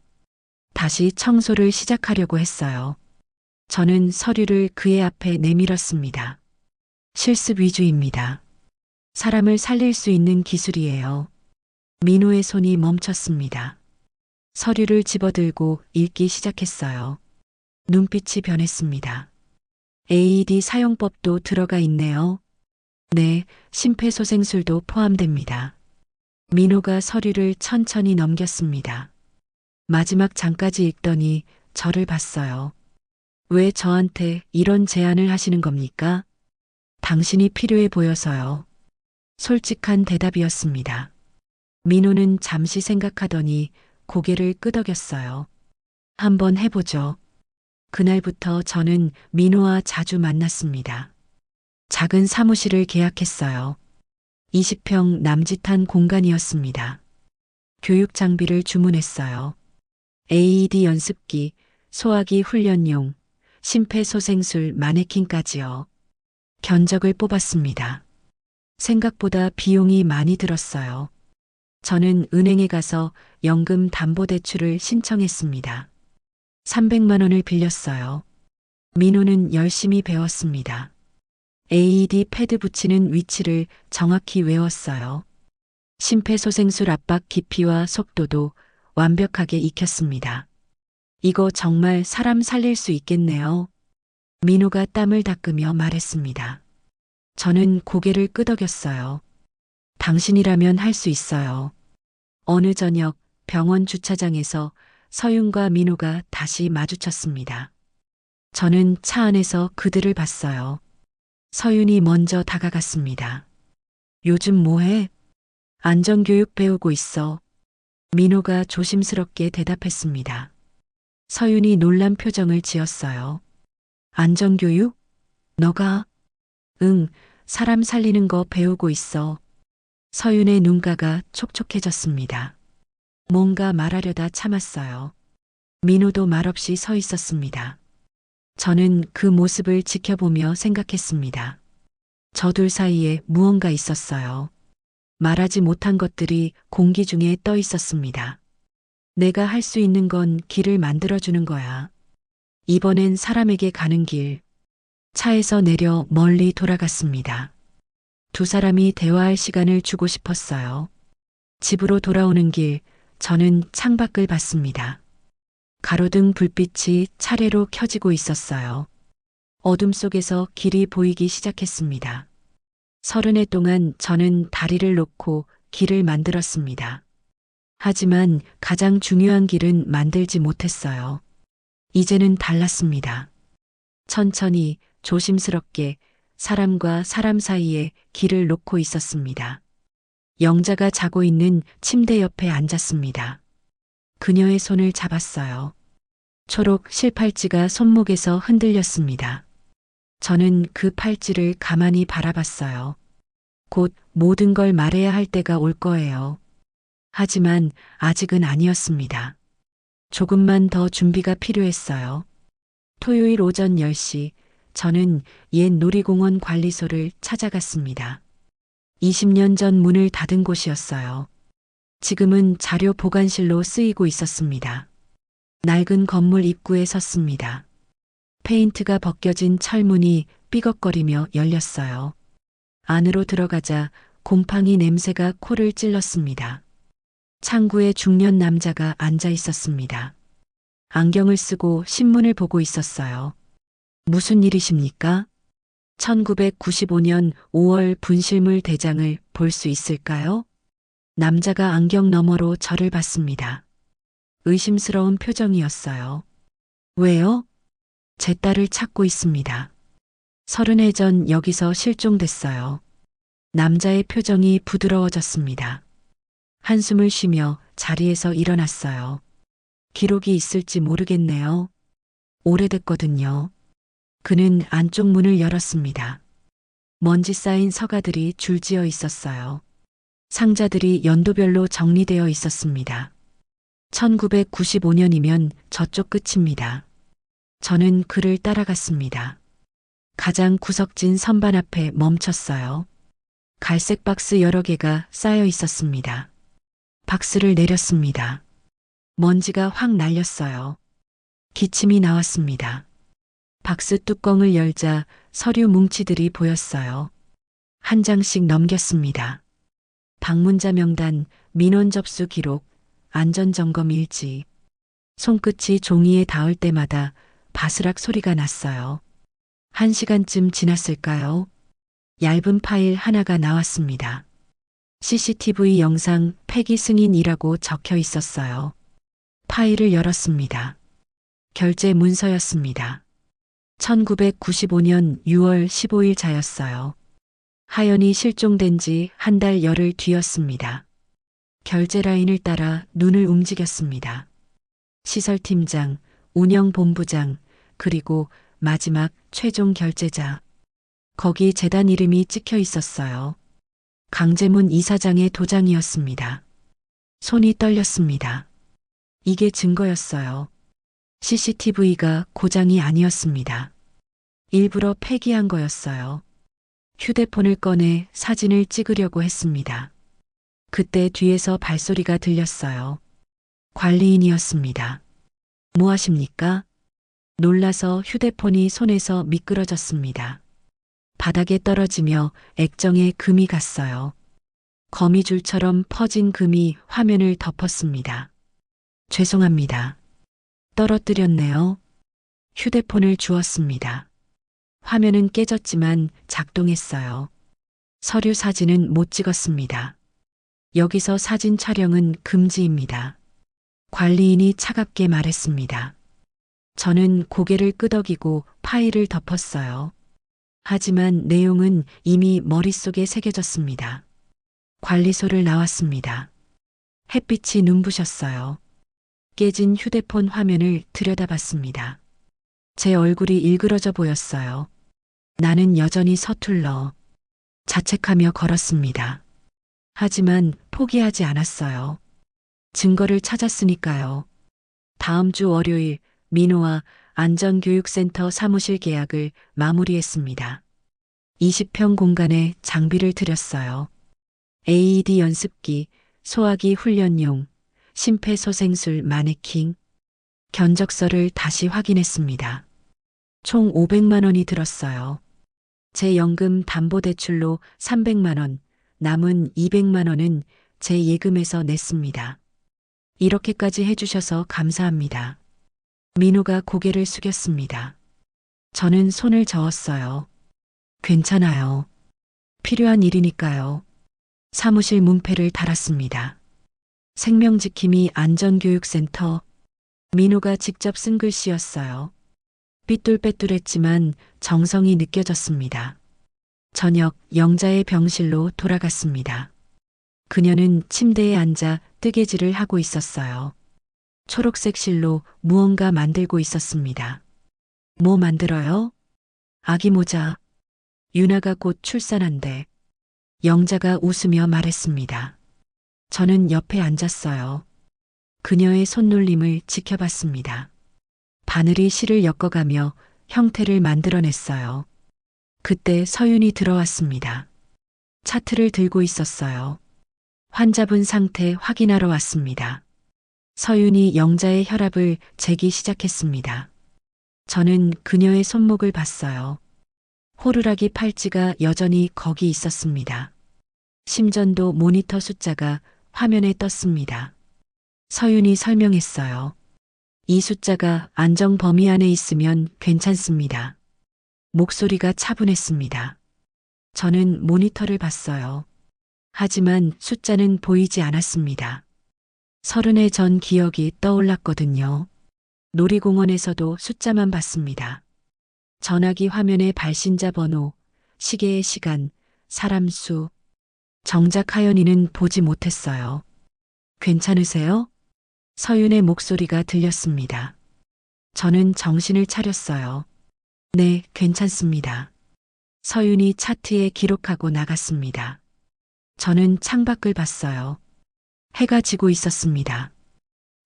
다시 청소를 시작하려고 했어요. 저는 서류를 그의 앞에 내밀었습니다. 실습 위주입니다. 사람을 살릴 수 있는 기술이에요. 민호의 손이 멈췄습니다. 서류를 집어들고 읽기 시작했어요. 눈빛이 변했습니다. AED 사용법도 들어가 있네요. 네, 심폐소생술도 포함됩니다. 민호가 서류를 천천히 넘겼습니다. 마지막 장까지 읽더니 저를 봤어요. 왜 저한테 이런 제안을 하시는 겁니까? 당신이 필요해 보여서요. 솔직한 대답이었습니다. 민호는 잠시 생각하더니 고개를 끄덕였어요. 한번 해보죠. 그날부터 저는 민호와 자주 만났습니다. 작은 사무실을 계약했어요. 20평 남짓한 공간이었습니다. 교육 장비를 주문했어요. AED 연습기, 소화기 훈련용, 심폐소생술 마네킹까지요. 견적을 뽑았습니다. 생각보다 비용이 많이 들었어요. 저는 은행에 가서 연금 담보대출을 신청했습니다. 300만 원을 빌렸어요. 민호는 열심히 배웠습니다. AED 패드 붙이는 위치를 정확히 외웠어요. 심폐소생술 압박 깊이와 속도도 완벽하게 익혔습니다. 이거 정말 사람 살릴 수 있겠네요. 민호가 땀을 닦으며 말했습니다. 저는 고개를 끄덕였어요. 당신이라면 할 수 있어요. 어느 저녁 병원 주차장에서 서윤과 민호가 다시 마주쳤습니다. 저는 차 안에서 그들을 봤어요. 서윤이 먼저 다가갔습니다. 요즘 뭐해? 안전교육 배우고 있어. 민호가 조심스럽게 대답했습니다. 서윤이 놀란 표정을 지었어요. 안전교육? 너가? 응, 사람 살리는 거 배우고 있어. 서윤의 눈가가 촉촉해졌습니다. 뭔가 말하려다 참았어요. 민호도 말없이 서 있었습니다. 저는 그 모습을 지켜보며 생각했습니다. 저 둘 사이에 무언가 있었어요. 말하지 못한 것들이 공기 중에 떠 있었습니다. 내가 할 수 있는 건 길을 만들어주는 거야. 이번엔 사람에게 가는 길. 차에서 내려 멀리 돌아갔습니다. 두 사람이 대화할 시간을 주고 싶었어요. 집으로 돌아오는 길, 저는 창밖을 봤습니다. 가로등 불빛이 차례로 켜지고 있었어요. 어둠 속에서 길이 보이기 시작했습니다. 30해 동안 저는 다리를 놓고 길을 만들었습니다. 하지만 가장 중요한 길은 만들지 못했어요. 이제는 달랐습니다. 천천히 조심스럽게 사람과 사람 사이에 길을 놓고 있었습니다. 영자가 자고 있는 침대 옆에 앉았습니다. 그녀의 손을 잡았어요. 초록 실팔찌가 손목에서 흔들렸습니다. 저는 그 팔찌를 가만히 바라봤어요. 곧 모든 걸 말해야 할 때가 올 거예요. 하지만 아직은 아니었습니다. 조금만 더 준비가 필요했어요. 토요일 오전 10시, 저는 옛 놀이공원 관리소를 찾아갔습니다. 20년 전 문을 닫은 곳이었어요. 지금은 자료 보관실로 쓰이고 있었습니다. 낡은 건물 입구에 섰습니다. 페인트가 벗겨진 철문이 삐걱거리며 열렸어요. 안으로 들어가자 곰팡이 냄새가 코를 찔렀습니다. 창구에 중년 남자가 앉아 있었습니다. 안경을 쓰고 신문을 보고 있었어요. 무슨 일이십니까? 1995년 5월 분실물 대장을 볼 수 있을까요? 남자가 안경 너머로 저를 봤습니다. 의심스러운 표정이었어요. 왜요? 제 딸을 찾고 있습니다. 30해 전 여기서 실종됐어요. 남자의 표정이 부드러워졌습니다. 한숨을 쉬며 자리에서 일어났어요. 기록이 있을지 모르겠네요. 오래됐거든요. 그는 안쪽 문을 열었습니다. 먼지 쌓인 서가들이 줄지어 있었어요. 상자들이 연도별로 정리되어 있었습니다. 1995년이면 저쪽 끝입니다. 저는 그를 따라갔습니다. 가장 구석진 선반 앞에 멈췄어요. 갈색 박스 여러 개가 쌓여 있었습니다. 박스를 내렸습니다. 먼지가 확 날렸어요. 기침이 나왔습니다. 박스 뚜껑을 열자 서류 뭉치들이 보였어요. 한 장씩 넘겼습니다. 방문자 명단, 민원 접수 기록, 안전점검 일지. 손끝이 종이에 닿을 때마다 바스락 소리가 났어요. 1시간쯤 지났을까요? 얇은 파일 하나가 나왔습니다. CCTV 영상 폐기 승인이라고 적혀 있었어요. 파일을 열었습니다. 결제 문서였습니다. 1995년 6월 15일 자였어요. 하연이 실종된 지 한 달 열흘 뒤였습니다. 결제 라인을 따라 눈을 움직였습니다. 시설팀장, 운영본부장, 그리고 마지막 최종 결제자. 거기 재단 이름이 찍혀 있었어요. 강재문 이사장의 도장이었습니다. 손이 떨렸습니다. 이게 증거였어요. CCTV가 고장이 아니었습니다. 일부러 폐기한 거였어요. 휴대폰을 꺼내 사진을 찍으려고 했습니다. 그때 뒤에서 발소리가 들렸어요. 관리인이었습니다. 뭐 하십니까? 놀라서 휴대폰이 손에서 미끄러졌습니다. 바닥에 떨어지며 액정에 금이 갔어요. 거미줄처럼 퍼진 금이 화면을 덮었습니다. 죄송합니다. 떨어뜨렸네요. 휴대폰을 주었습니다. 화면은 깨졌지만 작동했어요. 서류 사진은 못 찍었습니다. 여기서 사진 촬영은 금지입니다. 관리인이 차갑게 말했습니다. 저는 고개를 끄덕이고 파일을 덮었어요. 하지만 내용은 이미 머릿속에 새겨졌습니다. 관리소를 나왔습니다. 햇빛이 눈부셨어요. 깨진 휴대폰 화면을 들여다봤습니다. 제 얼굴이 일그러져 보였어요. 나는 여전히 서툴러 자책하며 걸었습니다. 하지만 포기하지 않았어요. 증거를 찾았으니까요. 다음 주 월요일 민호와 안전교육센터 사무실 계약을 마무리했습니다. 20평 공간에 장비를 들였어요. AED 연습기, 소화기 훈련용, 심폐소생술 마네킹, 견적서를 다시 확인했습니다. 총 500만 원이 들었어요. 제 연금 담보대출로 300만 원, 남은 200만 원은 제 예금에서 냈습니다. 이렇게까지 해주셔서 감사합니다. 민호가 고개를 숙였습니다. 저는 손을 저었어요. 괜찮아요. 필요한 일이니까요. 사무실 문패를 달았습니다. 생명지킴이 안전교육센터. 민호가 직접 쓴 글씨였어요. 삐뚤빼뚤했지만 정성이 느껴졌습니다. 저녁 영자의 병실로 돌아갔습니다. 그녀는 침대에 앉아 뜨개질을 하고 있었어요. 초록색 실로 무언가 만들고 있었습니다. 뭐 만들어요? 아기 모자. 유나가 곧 출산한대. 영자가 웃으며 말했습니다. 저는 옆에 앉았어요. 그녀의 손놀림을 지켜봤습니다. 바늘이 실을 엮어가며 형태를 만들어냈어요. 그때 서윤이 들어왔습니다. 차트를 들고 있었어요. 환자분 상태 확인하러 왔습니다. 서윤이 영자의 혈압을 재기 시작했습니다. 저는 그녀의 손목을 봤어요. 호루라기 팔찌가 여전히 거기 있었습니다. 심전도 모니터 숫자가 화면에 떴습니다. 서윤이 설명했어요. 이 숫자가 안정 범위 안에 있으면 괜찮습니다. 목소리가 차분했습니다. 저는 모니터를 봤어요. 하지만 숫자는 보이지 않았습니다. 30해 전 기억이 떠올랐거든요. 놀이공원에서도 숫자만 봤습니다. 전화기 화면에 발신자 번호, 시계의 시간, 사람 수. 정작 하연이는 보지 못했어요. 괜찮으세요? 서윤의 목소리가 들렸습니다. 저는 정신을 차렸어요. 네, 괜찮습니다. 서윤이 차트에 기록하고 나갔습니다. 저는 창밖을 봤어요. 해가 지고 있었습니다.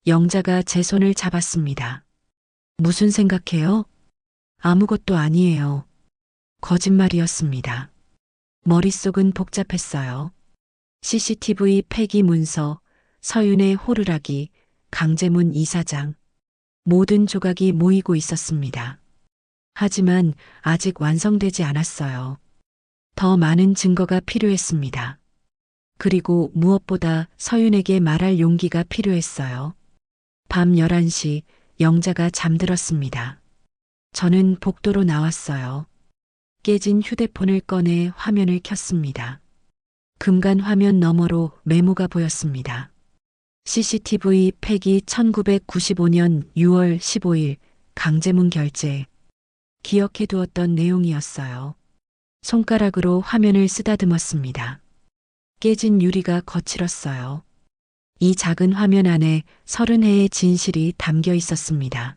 영자가 제 손을 잡았습니다. 무슨 생각해요? 아무것도 아니에요. 거짓말이었습니다. 머릿속은 복잡했어요. CCTV 폐기 문서, 서윤의 호루라기, 강재문 이사장. 모든 조각이 모이고 있었습니다. 하지만 아직 완성되지 않았어요. 더 많은 증거가 필요했습니다. 그리고 무엇보다 서윤에게 말할 용기가 필요했어요. 밤 11시 영자가 잠들었습니다. 저는 복도로 나왔어요. 깨진 휴대폰을 꺼내 화면을 켰습니다. 금간 화면 너머로 메모가 보였습니다. CCTV 폐기 1995년 6월 15일 강제문 결제. 기억해두었던 내용이었어요. 손가락으로 화면을 쓰다듬었습니다. 깨진 유리가 거칠었어요. 이 작은 화면 안에 30회의 진실이 담겨 있었습니다.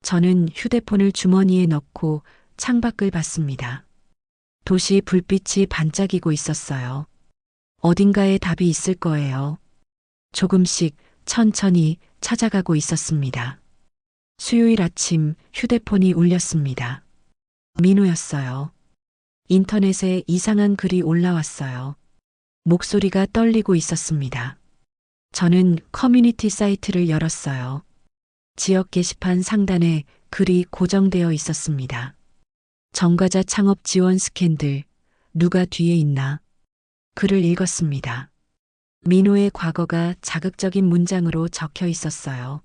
저는 휴대폰을 주머니에 넣고 창밖을 봤습니다. 도시 불빛이 반짝이고 있었어요. 어딘가에 답이 있을 거예요. 조금씩 천천히 찾아가고 있었습니다. 수요일 아침 휴대폰이 울렸습니다. 민호였어요. 인터넷에 이상한 글이 올라왔어요. 목소리가 떨리고 있었습니다. 저는 커뮤니티 사이트를 열었어요. 지역 게시판 상단에 글이 고정되어 있었습니다. 정과자 창업 지원 스캔들, 누가 뒤에 있나? 글을 읽었습니다. 민호의 과거가 자극적인 문장으로 적혀 있었어요.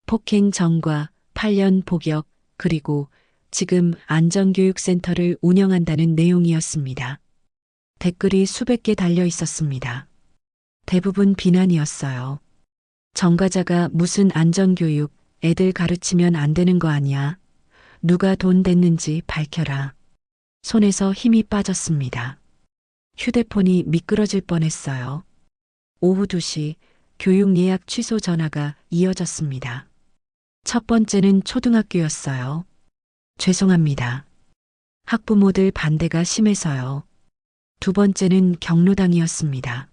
폭행 전과 8년 복역, 그리고 지금 안전교육센터를 운영한다는 내용이었습니다. 댓글이 수백 개 달려 있었습니다. 대부분 비난이었어요. 정과자가 무슨 안전교육, 애들 가르치면 안 되는 거 아니야? 누가 돈 댔는지 밝혀라. 손에서 힘이 빠졌습니다. 휴대폰이 미끄러질 뻔했어요. 오후 2시 교육 예약 취소 전화가 이어졌습니다. 첫 번째는 초등학교였어요. 죄송합니다. 학부모들 반대가 심해서요. 두 번째는 경로당이었습니다.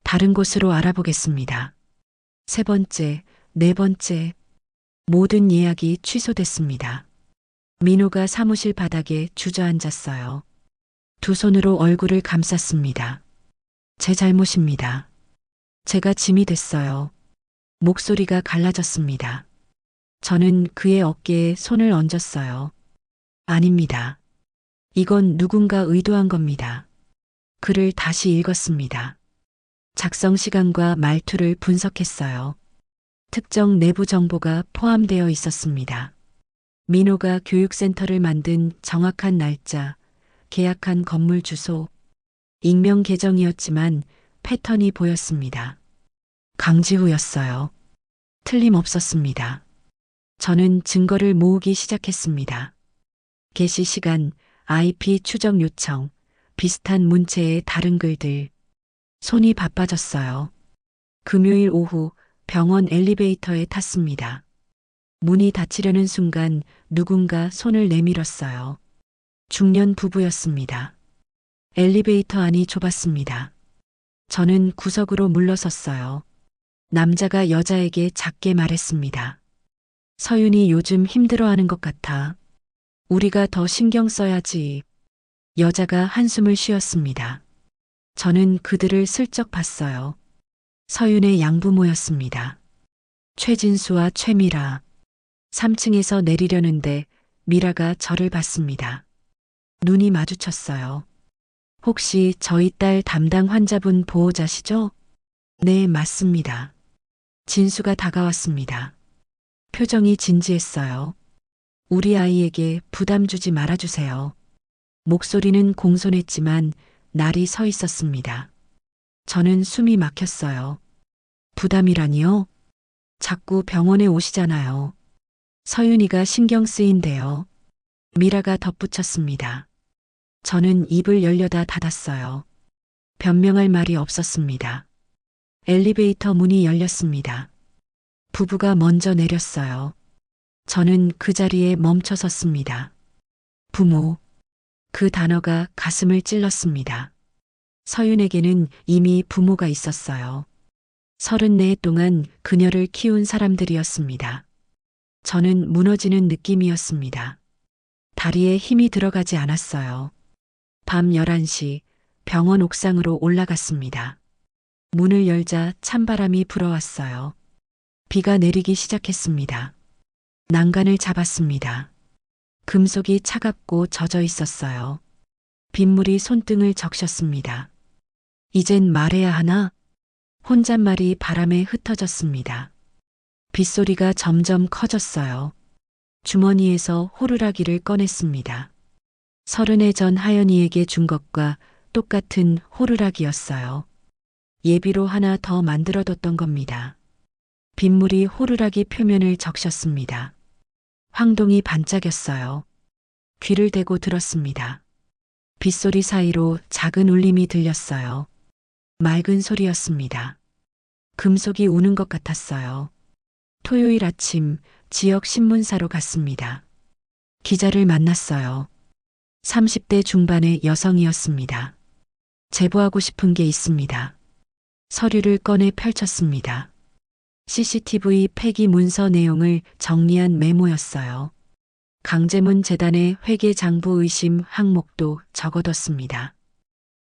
다른 곳으로 알아보겠습니다. 세 번째, 네 번째, 모든 예약이 취소됐습니다. 민호가 사무실 바닥에 주저앉았어요. 두 손으로 얼굴을 감쌌습니다. 제 잘못입니다. 제가 짐이 됐어요. 목소리가 갈라졌습니다. 저는 그의 어깨에 손을 얹었어요. 아닙니다. 이건 누군가 의도한 겁니다. 글을 다시 읽었습니다. 작성 시간과 말투를 분석했어요. 특정 내부 정보가 포함되어 있었습니다. 민호가 교육센터를 만든 정확한 날짜, 계약한 건물 주소, 익명 계정이었지만 패턴이 보였습니다. 강지우였어요. 틀림없었습니다. 저는 증거를 모으기 시작했습니다. 게시 시간, IP 추적 요청, 비슷한 문체의 다른 글들. 손이 바빠졌어요. 금요일 오후 병원 엘리베이터에 탔습니다. 문이 닫히려는 순간 누군가 손을 내밀었어요. 중년 부부였습니다. 엘리베이터 안이 좁았습니다. 저는 구석으로 물러섰어요. 남자가 여자에게 작게 말했습니다. 서윤이 요즘 힘들어하는 것 같아. 우리가 더 신경 써야지. 여자가 한숨을 쉬었습니다. 저는 그들을 슬쩍 봤어요. 서윤의 양부모였습니다. 최진수와 최미라. 3층에서 내리려는데 미라가 저를 봤습니다. 눈이 마주쳤어요. 혹시 저희 딸 담당 환자분 보호자시죠? 네, 맞습니다. 진수가 다가왔습니다. 표정이 진지했어요. 우리 아이에게 부담 주지 말아주세요. 목소리는 공손했지만 날이 서 있었습니다. 저는 숨이 막혔어요. 부담이라니요? 자꾸 병원에 오시잖아요. 서윤이가 신경 쓰인대요. 미라가 덧붙였습니다. 저는 입을 열려다 닫았어요. 변명할 말이 없었습니다. 엘리베이터 문이 열렸습니다. 부부가 먼저 내렸어요. 저는 그 자리에 멈춰 섰습니다. 부모. 그 단어가 가슴을 찔렀습니다. 서윤에게는 이미 부모가 있었어요. 34해 동안 그녀를 키운 사람들이었습니다. 저는 무너지는 느낌이었습니다. 다리에 힘이 들어가지 않았어요. 밤 11시 병원 옥상으로 올라갔습니다. 문을 열자 찬바람이 불어왔어요. 비가 내리기 시작했습니다. 난간을 잡았습니다. 금속이 차갑고 젖어 있었어요. 빗물이 손등을 적셨습니다. 이젠 말해야 하나? 혼잣말이 바람에 흩어졌습니다. 빗소리가 점점 커졌어요. 주머니에서 호루라기를 꺼냈습니다. 30해 전 하연이에게 준 것과 똑같은 호루라기였어요. 예비로 하나 더 만들어뒀던 겁니다. 빗물이 호루라기 표면을 적셨습니다. 황동이 반짝였어요. 귀를 대고 들었습니다. 빗소리 사이로 작은 울림이 들렸어요. 맑은 소리였습니다. 금속이 우는 것 같았어요. 토요일 아침 지역 신문사로 갔습니다. 기자를 만났어요. 30대 중반의 여성이었습니다. 제보하고 싶은 게 있습니다. 서류를 꺼내 펼쳤습니다. CCTV 폐기 문서 내용을 정리한 메모였어요. 강제문 재단의 회계 장부 의심 항목도 적어뒀습니다.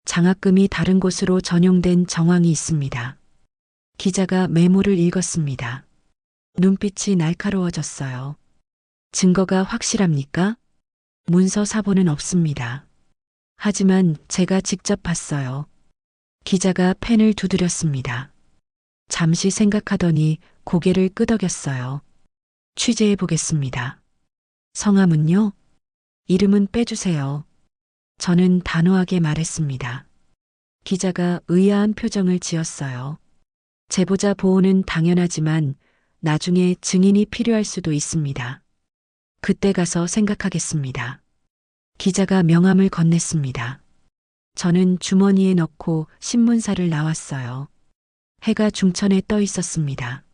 장학금이 다른 곳으로 전용된 정황이 있습니다. 기자가 메모를 읽었습니다. 눈빛이 날카로워졌어요. 증거가 확실합니까? 문서 사본은 없습니다. 하지만 제가 직접 봤어요. 기자가 펜을 두드렸습니다. 잠시 생각하더니 고개를 끄덕였어요. 취재해 보겠습니다. 성함은요? 이름은 빼주세요. 저는 단호하게 말했습니다. 기자가 의아한 표정을 지었어요. 제보자 보호는 당연하지만 나중에 증인이 필요할 수도 있습니다. 그때 가서 생각하겠습니다. 기자가 명함을 건넸습니다. 저는 주머니에 넣고 신문사를 나왔어요. 해가 중천에 떠 있었습니다.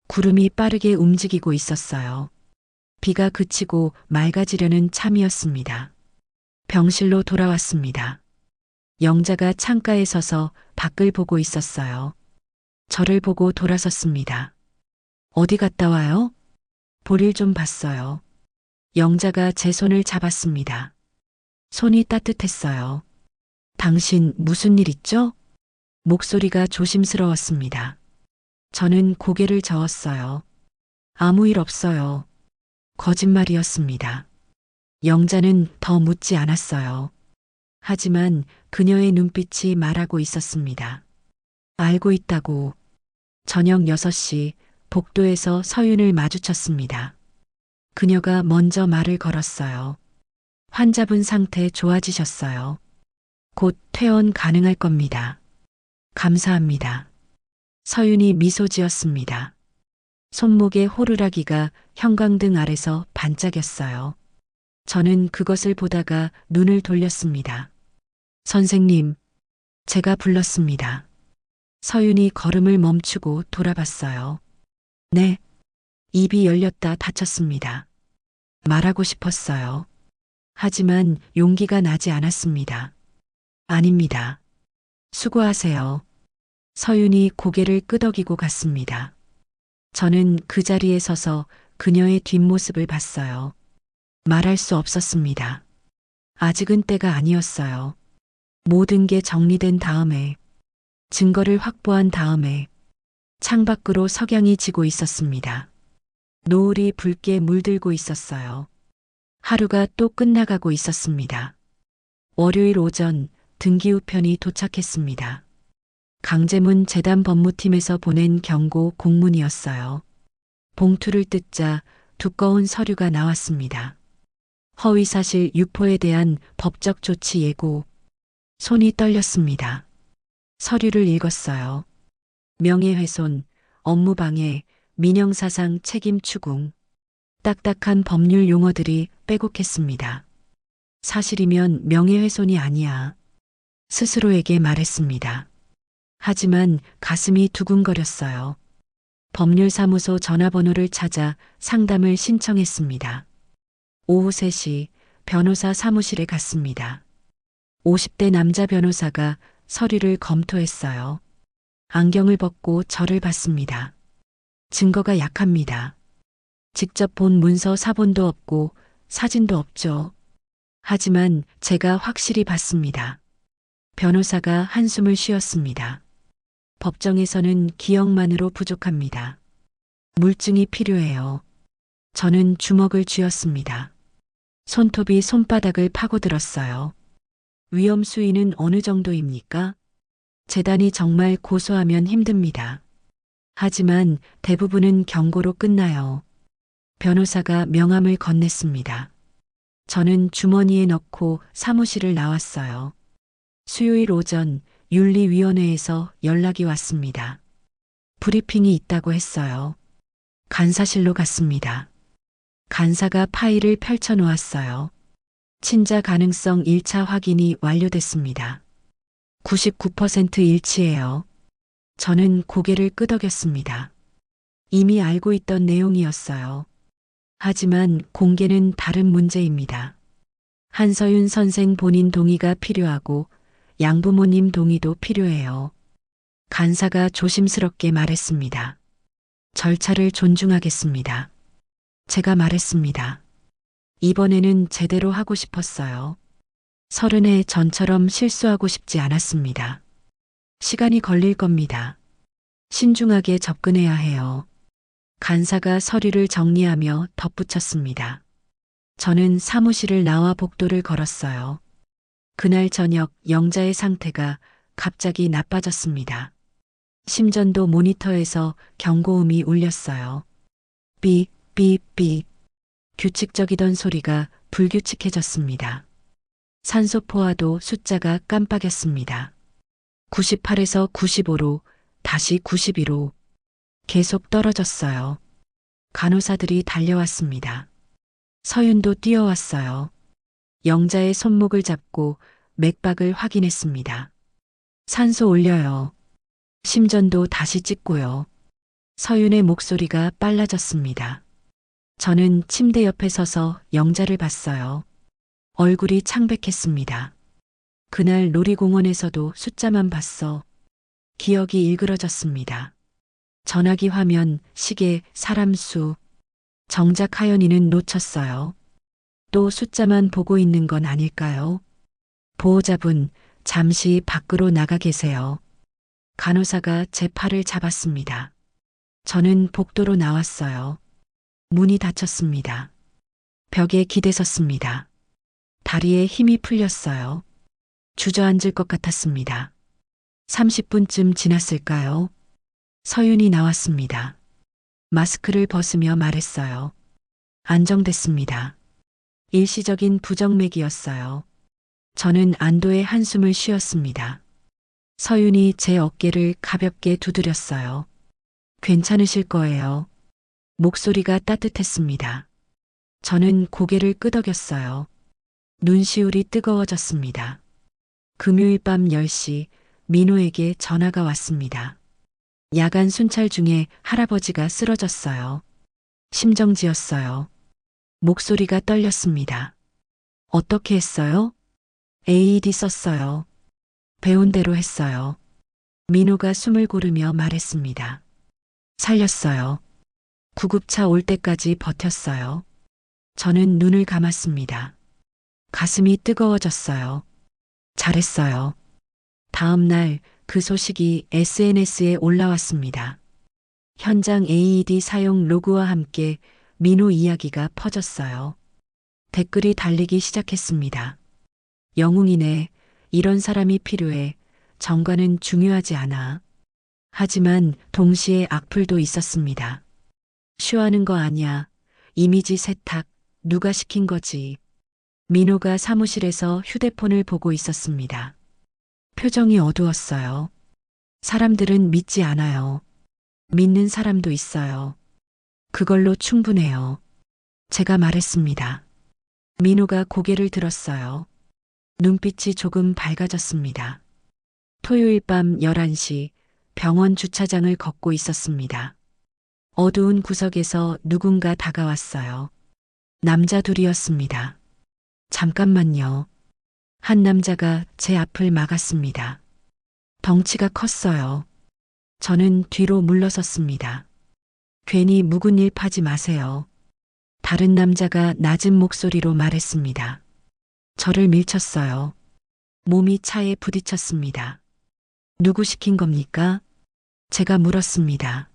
구름이 빠르게 움직이고 있었어요. 비가 그치고 맑아지려는 참이었습니다. 병실로 돌아왔습니다. 영자가 창가에 서서 밖을 보고 있었어요. 저를 보고 돌아섰습니다. 어디 갔다 와요? 볼일 좀 봤어요. 영자가 제 손을 잡았습니다. 손이 따뜻했어요. 당신 무슨 일 있죠? 목소리가 조심스러웠습니다. 저는 고개를 저었어요. 아무 일 없어요. 거짓말이었습니다. 영자는 더 묻지 않았어요. 하지만 그녀의 눈빛이 말하고 있었습니다. 알고 있다고. 저녁 6시 복도에서 서윤을 마주쳤습니다. 그녀가 먼저 말을 걸었어요. 환자분 상태 좋아지셨어요. 곧 퇴원 가능할 겁니다. 감사합니다. 서윤이 미소 지었습니다. 손목의 호루라기가 형광등 아래서 반짝였어요. 저는 그것을 보다가 눈을 돌렸습니다. 선생님, 제가 불렀습니다. 서윤이 걸음을 멈추고 돌아봤어요. 네, 입이 열렸다 닫혔습니다. 말하고 싶었어요. 하지만 용기가 나지 않았습니다. 아닙니다. 수고하세요. 서윤이 고개를 끄덕이고 갔습니다. 저는 그 자리에 서서 그녀의 뒷모습을 봤어요. 말할 수 없었습니다. 아직은 때가 아니었어요. 모든 게 정리된 다음에, 증거를 확보한 다음에, 창밖으로 석양이 지고 있었습니다. 노을이 붉게 물들고 있었어요. 하루가 또 끝나가고 있었습니다. 월요일 오전 등기우편이 도착했습니다. 강제문 재단 법무팀에서 보낸 경고 공문이었어요. 봉투를 뜯자 두꺼운 서류가 나왔습니다. 허위사실 유포에 대한 법적 조치 예고. 손이 떨렸습니다. 서류를 읽었어요. 명예훼손, 업무방해, 민형사상 책임 추궁. 딱딱한 법률 용어들이 빼곡했습니다. 사실이면 명예훼손이 아니야. 스스로에게 말했습니다. 하지만 가슴이 두근거렸어요. 법률사무소 전화번호를 찾아 상담을 신청했습니다. 오후 3시 변호사 사무실에 갔습니다. 50대 남자 변호사가 서류를 검토했어요. 안경을 벗고 저를 봤습니다. 증거가 약합니다. 직접 본 문서 사본도 없고 사진도 없죠. 하지만 제가 확실히 봤습니다. 변호사가 한숨을 쉬었습니다. 법정에서는 기억만으로 부족합니다. 물증이 필요해요. 저는 주먹을 쥐었습니다. 손톱이 손바닥을 파고들었어요. 위험 수위는 어느 정도입니까? 재단이 정말 고소하면 힘듭니다. 하지만 대부분은 경고로 끝나요. 변호사가 명함을 건넸습니다. 저는 주머니에 넣고 사무실을 나왔어요. 수요일 오전 윤리위원회에서 연락이 왔습니다. 브리핑이 있다고 했어요. 간사실로 갔습니다. 간사가 파일을 펼쳐 놓았어요. 친자 가능성 1차 확인이 완료됐습니다. 99% 일치해요. 저는 고개를 끄덕였습니다. 이미 알고 있던 내용이었어요. 하지만 공개는 다른 문제입니다. 한서윤 선생 본인 동의가 필요하고 양부모님 동의도 필요해요. 간사가 조심스럽게 말했습니다. 절차를 존중하겠습니다. 제가 말했습니다. 이번에는 제대로 하고 싶었어요. 30해 전처럼 실수하고 싶지 않았습니다. 시간이 걸릴 겁니다. 신중하게 접근해야 해요. 간사가 서류를 정리하며 덧붙였습니다. 저는 사무실을 나와 복도를 걸었어요. 그날 저녁 영자의 상태가 갑자기 나빠졌습니다. 심전도 모니터에서 경고음이 울렸어요. 삐, 삐, 삐. 규칙적이던 소리가 불규칙해졌습니다. 산소 포화도 숫자가 깜빡였습니다. 98에서 95로 다시 92로 계속 떨어졌어요. 간호사들이 달려왔습니다. 서윤도 뛰어왔어요. 영자의 손목을 잡고 맥박을 확인했습니다. 산소 올려요. 심전도 다시 찍고요. 서윤의 목소리가 빨라졌습니다. 저는 침대 옆에 서서 영자를 봤어요. 얼굴이 창백했습니다. 그날 놀이공원에서도 숫자만 봤어. 기억이 일그러졌습니다. 전화기 화면, 시계, 사람 수. 정작 하연이는 놓쳤어요. 또 숫자만 보고 있는 건 아닐까요? 보호자분, 잠시 밖으로 나가 계세요. 간호사가 제 팔을 잡았습니다. 저는 복도로 나왔어요. 문이 닫혔습니다. 벽에 기대섰습니다. 다리에 힘이 풀렸어요. 주저앉을 것 같았습니다. 30분쯤 지났을까요? 서윤이 나왔습니다. 마스크를 벗으며 말했어요. 안정됐습니다. 일시적인 부정맥이었어요. 저는 안도의 한숨을 쉬었습니다. 서윤이 제 어깨를 가볍게 두드렸어요. 괜찮으실 거예요. 목소리가 따뜻했습니다. 저는 고개를 끄덕였어요. 눈시울이 뜨거워졌습니다. 금요일 밤 10시 민호에게 전화가 왔습니다. 야간 순찰 중에 할아버지가 쓰러졌어요. 심정지였어요. 목소리가 떨렸습니다. 어떻게 했어요? AED 썼어요. 배운 대로 했어요. 민호가 숨을 고르며 말했습니다. 살렸어요. 구급차 올 때까지 버텼어요. 저는 눈을 감았습니다. 가슴이 뜨거워졌어요. 잘했어요. 다음 날 그 소식이 SNS에 올라왔습니다. 현장 AED 사용 로그와 함께 민호 이야기가 퍼졌어요. 댓글이 달리기 시작했습니다. 영웅이네. 이런 사람이 필요해. 정과는 중요하지 않아. 하지만 동시에 악플도 있었습니다. 쉬하는 거 아니야. 이미지 세탁. 누가 시킨 거지. 민호가 사무실에서 휴대폰을 보고 있었습니다. 표정이 어두웠어요. 사람들은 믿지 않아요. 믿는 사람도 있어요. 그걸로 충분해요. 제가 말했습니다. 민호가 고개를 들었어요. 눈빛이 조금 밝아졌습니다. 토요일 밤 11시 병원 주차장을 걷고 있었습니다. 어두운 구석에서 누군가 다가왔어요. 남자 둘이었습니다. 잠깐만요. 한 남자가 제 앞을 막았습니다. 덩치가 컸어요. 저는 뒤로 물러섰습니다. 괜히 묵은 일 파지 마세요. 다른 남자가 낮은 목소리로 말했습니다. 저를 밀쳤어요. 몸이 차에 부딪혔습니다. 누구 시킨 겁니까? 제가 물었습니다.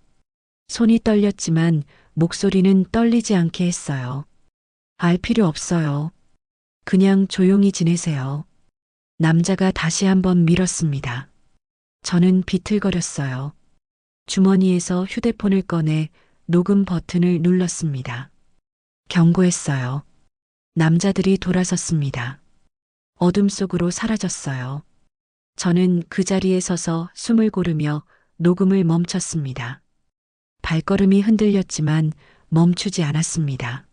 손이 떨렸지만 목소리는 떨리지 않게 했어요. 알 필요 없어요. 그냥 조용히 지내세요. 남자가 다시 한번 밀었습니다. 저는 비틀거렸어요. 주머니에서 휴대폰을 꺼내 녹음 버튼을 눌렀습니다. 경고했어요. 남자들이 돌아섰습니다. 어둠 속으로 사라졌어요. 저는 그 자리에 서서 숨을 고르며 녹음을 멈췄습니다. 발걸음이 흔들렸지만 멈추지 않았습니다.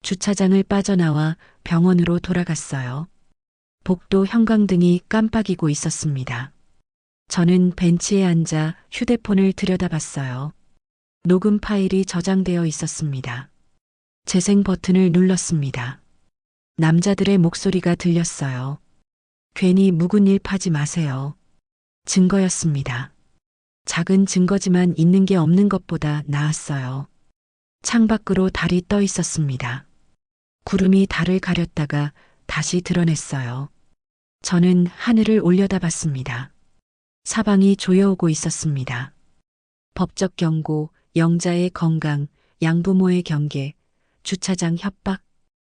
주차장을 빠져나와 병원으로 돌아갔어요. 복도 형광등이 깜빡이고 있었습니다. 저는 벤치에 앉아 휴대폰을 들여다봤어요. 녹음 파일이 저장되어 있었습니다. 재생 버튼을 눌렀습니다. 남자들의 목소리가 들렸어요. 괜히 묵은 일 파지 마세요. 증거였습니다. 작은 증거지만 있는 게 없는 것보다 나았어요. 창밖으로 달이 떠 있었습니다. 구름이 달을 가렸다가 다시 드러냈어요. 저는 하늘을 올려다봤습니다. 사방이 조여오고 있었습니다. 법적 경고, 영자의 건강, 양부모의 경계, 주차장 협박.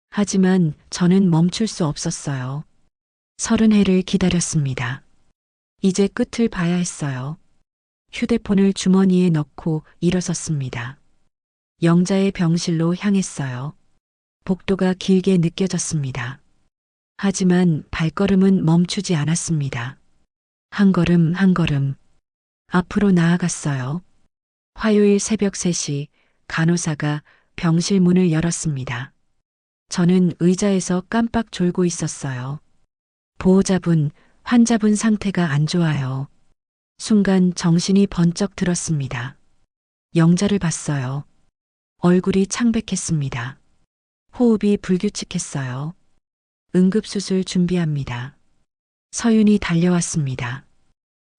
하지만 저는 멈출 수 없었어요. 30해를 기다렸습니다. 이제 끝을 봐야 했어요. 휴대폰을 주머니에 넣고 일어섰습니다. 영자의 병실로 향했어요. 복도가 길게 느껴졌습니다. 하지만 발걸음은 멈추지 않았습니다. 한 걸음 한 걸음 앞으로 나아갔어요. 화요일 새벽 3시 간호사가 병실 문을 열었습니다. 저는 의자에서 깜빡 졸고 있었어요. 보호자분, 환자분 상태가 안 좋아요. 순간 정신이 번쩍 들었습니다. 영자를 봤어요. 얼굴이 창백했습니다. 호흡이 불규칙했어요. 응급수술 준비합니다. 서윤이 달려왔습니다.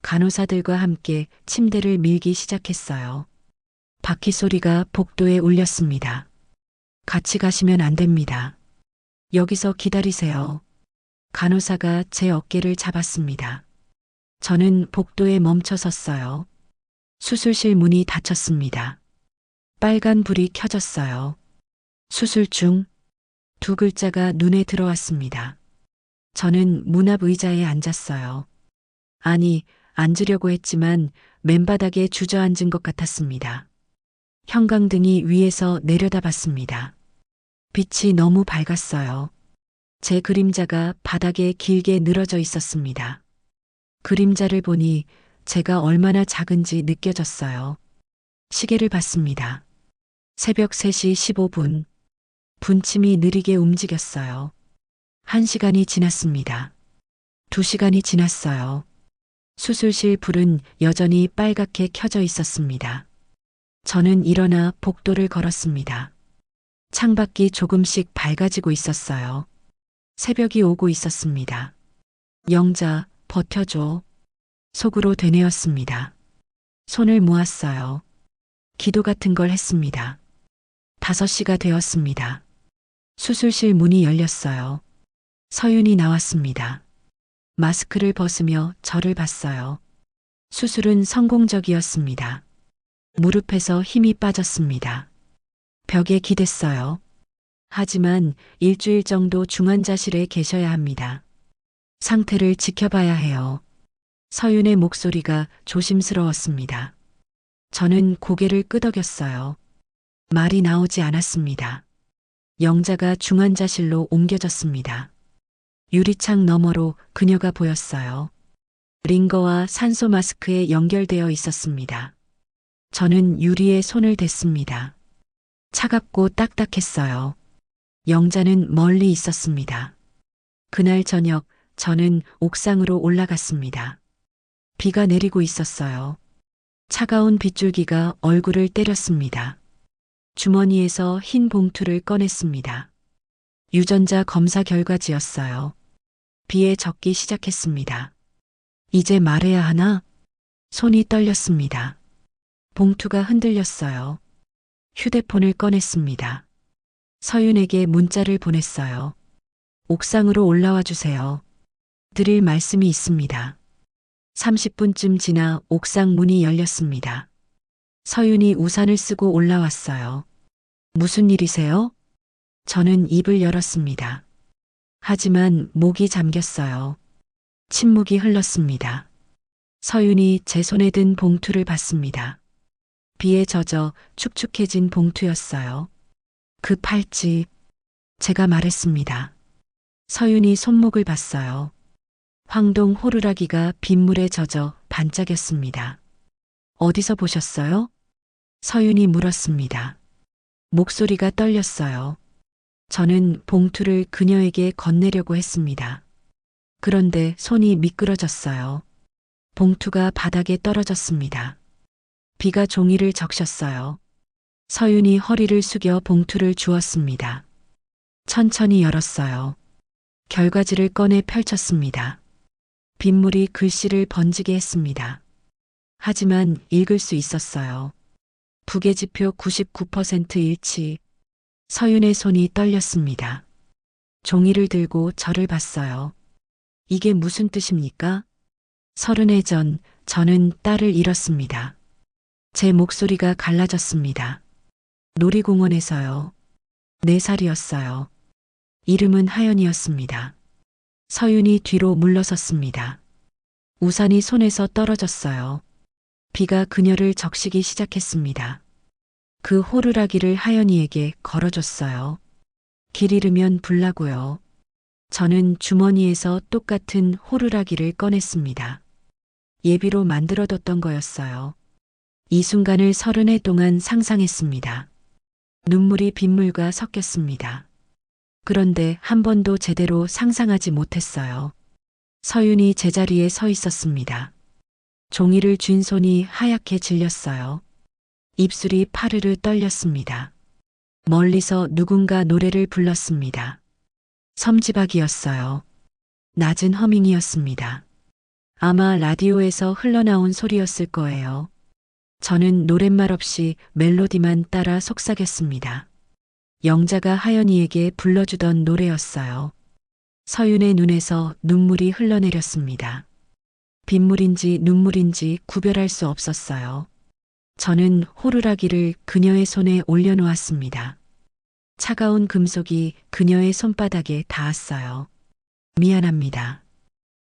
간호사들과 함께 침대를 밀기 시작했어요. 바퀴 소리가 복도에 울렸습니다. 같이 가시면 안 됩니다. 여기서 기다리세요. 간호사가 제 어깨를 잡았습니다. 저는 복도에 멈춰 섰어요. 수술실 문이 닫혔습니다. 빨간 불이 켜졌어요. 수술 중 두 글자가 눈에 들어왔습니다. 저는 문 앞 의자에 앉았어요. 아니, 앉으려고 했지만 맨바닥에 주저앉은 것 같았습니다. 형광등이 위에서 내려다봤습니다. 빛이 너무 밝았어요. 제 그림자가 바닥에 길게 늘어져 있었습니다. 그림자를 보니 제가 얼마나 작은지 느껴졌어요. 시계를 봤습니다. 새벽 3시 15분. 분침이 느리게 움직였어요. 1시간이 지났습니다. 2시간이 지났어요. 수술실 불은 여전히 빨갛게 켜져 있었습니다. 저는 일어나 복도를 걸었습니다. 창밖이 조금씩 밝아지고 있었어요. 새벽이 오고 있었습니다. 영자, 버텨줘. 속으로 되뇌었습니다. 손을 모았어요. 기도 같은 걸 했습니다. 5시가 되었습니다. 수술실 문이 열렸어요. 서윤이 나왔습니다. 마스크를 벗으며 저를 봤어요. 수술은 성공적이었습니다. 무릎에서 힘이 빠졌습니다. 벽에 기댔어요. 하지만 일주일 정도 중환자실에 계셔야 합니다. 상태를 지켜봐야 해요. 서윤의 목소리가 조심스러웠습니다. 저는 고개를 끄덕였어요. 말이 나오지 않았습니다. 영자가 중환자실로 옮겨졌습니다. 유리창 너머로 그녀가 보였어요. 링거와 산소 마스크에 연결되어 있었습니다. 저는 유리에 손을 댔습니다. 차갑고 딱딱했어요. 영자는 멀리 있었습니다. 그날 저녁 저는 옥상으로 올라갔습니다. 비가 내리고 있었어요. 차가운 빗줄기가 얼굴을 때렸습니다. 주머니에서 흰 봉투를 꺼냈습니다. 유전자 검사 결과지였어요. 비에 젖기 시작했습니다. 이제 말해야 하나? 손이 떨렸습니다. 봉투가 흔들렸어요. 휴대폰을 꺼냈습니다. 서윤에게 문자를 보냈어요. 옥상으로 올라와 주세요. 드릴 말씀이 있습니다. 30분쯤 지나 옥상 문이 열렸습니다. 서윤이 우산을 쓰고 올라왔어요. 무슨 일이세요? 저는 입을 열었습니다. 하지만 목이 잠겼어요. 침묵이 흘렀습니다. 서윤이 제 손에 든 봉투를 봤습니다. 비에 젖어 축축해진 봉투였어요. 그 팔찌, 제가 말했습니다. 서윤이 손목을 봤어요. 황동 호루라기가 빗물에 젖어 반짝였습니다. 어디서 보셨어요? 서윤이 물었습니다. 목소리가 떨렸어요. 저는 봉투를 그녀에게 건네려고 했습니다. 그런데 손이 미끄러졌어요. 봉투가 바닥에 떨어졌습니다. 비가 종이를 적셨어요. 서윤이 허리를 숙여 봉투를 주었습니다. 천천히 열었어요. 결과지를 꺼내 펼쳤습니다. 빗물이 글씨를 번지게 했습니다. 하지만 읽을 수 있었어요. 부계지표 99% 일치. 서윤의 손이 떨렸습니다. 종이를 들고 저를 봤어요. 이게 무슨 뜻입니까? 30해 전 저는 딸을 잃었습니다. 제 목소리가 갈라졌습니다. 놀이공원에서요. 4살이었어요. 이름은 하연이었습니다. 서윤이 뒤로 물러섰습니다. 우산이 손에서 떨어졌어요. 비가 그녀를 적시기 시작했습니다. 그 호루라기를 하연이에게 걸어줬어요. 길 잃으면 불라고요. 저는 주머니에서 똑같은 호루라기를 꺼냈습니다. 예비로 만들어뒀던 거였어요. 이 순간을 30해 동안 상상했습니다. 눈물이 빗물과 섞였습니다. 그런데 한 번도 제대로 상상하지 못했어요. 서윤이 제자리에 서 있었습니다. 종이를 쥔 손이 하얗게 질렸어요. 입술이 파르르 떨렸습니다. 멀리서 누군가 노래를 불렀습니다. 섬지박이었어요. 낮은 허밍이었습니다. 아마 라디오에서 흘러나온 소리였을 거예요. 저는 노랫말 없이 멜로디만 따라 속삭였습니다. 영자가 하연이에게 불러주던 노래였어요. 서윤의 눈에서 눈물이 흘러내렸습니다. 빗물인지 눈물인지 구별할 수 없었어요. 저는 호루라기를 그녀의 손에 올려놓았습니다. 차가운 금속이 그녀의 손바닥에 닿았어요. 미안합니다.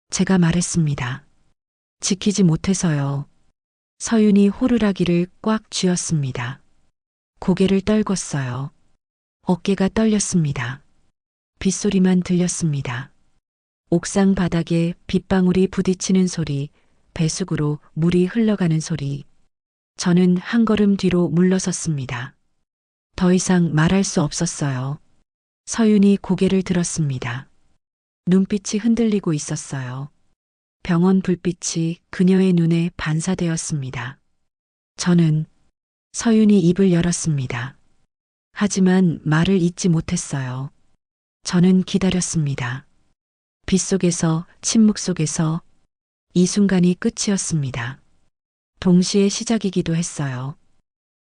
제가 말했습니다. 지키지 못해서요. 서윤이 호루라기를 꽉 쥐었습니다. 고개를 떨궜어요. 어깨가 떨렸습니다. 빗소리만 들렸습니다. 옥상 바닥에 빗방울이 부딪히는 소리, 배수구로 물이 흘러가는 소리. 저는 한 걸음 뒤로 물러섰습니다. 더 이상 말할 수 없었어요. 서윤이 고개를 들었습니다. 눈빛이 흔들리고 있었어요. 병원 불빛이 그녀의 눈에 반사되었습니다. 저는 서윤이 입을 열었습니다. 하지만 말을 잇지 못했어요. 저는 기다렸습니다. 빗속에서, 침묵 속에서 이 순간이 끝이었습니다. 동시에 시작이기도 했어요.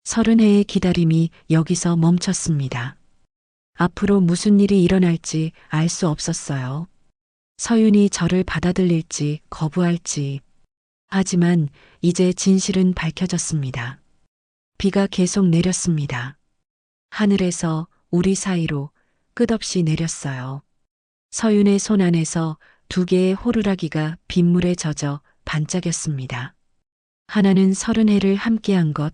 30해의 기다림이 여기서 멈췄습니다. 앞으로 무슨 일이 일어날지 알 수 없었어요. 서윤이 저를 받아들일지 거부할지. 하지만 이제 진실은 밝혀졌습니다. 비가 계속 내렸습니다. 하늘에서 우리 사이로 끝없이 내렸어요. 서윤의 손 안에서 2개의 호루라기가 빗물에 젖어 반짝였습니다. 하나는 30해를 함께한 것,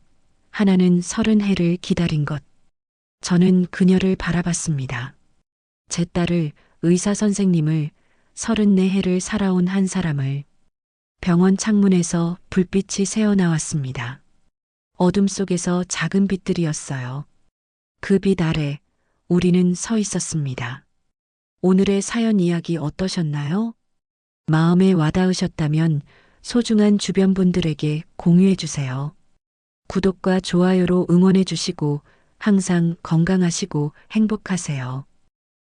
하나는 30해를 기다린 것. 저는 그녀를 바라봤습니다. 제 딸을, 의사 선생님을, 34해를 살아온 한 사람을. 병원 창문에서 불빛이 새어나왔습니다. 어둠 속에서 작은 빛들이었어요. 그 빛 아래 우리는 서 있었습니다. 오늘의 사연 이야기 어떠셨나요? 마음에 와닿으셨다면 소중한 주변 분들에게 공유해 주세요. 구독과 좋아요로 응원해 주시고 항상 건강하시고 행복하세요.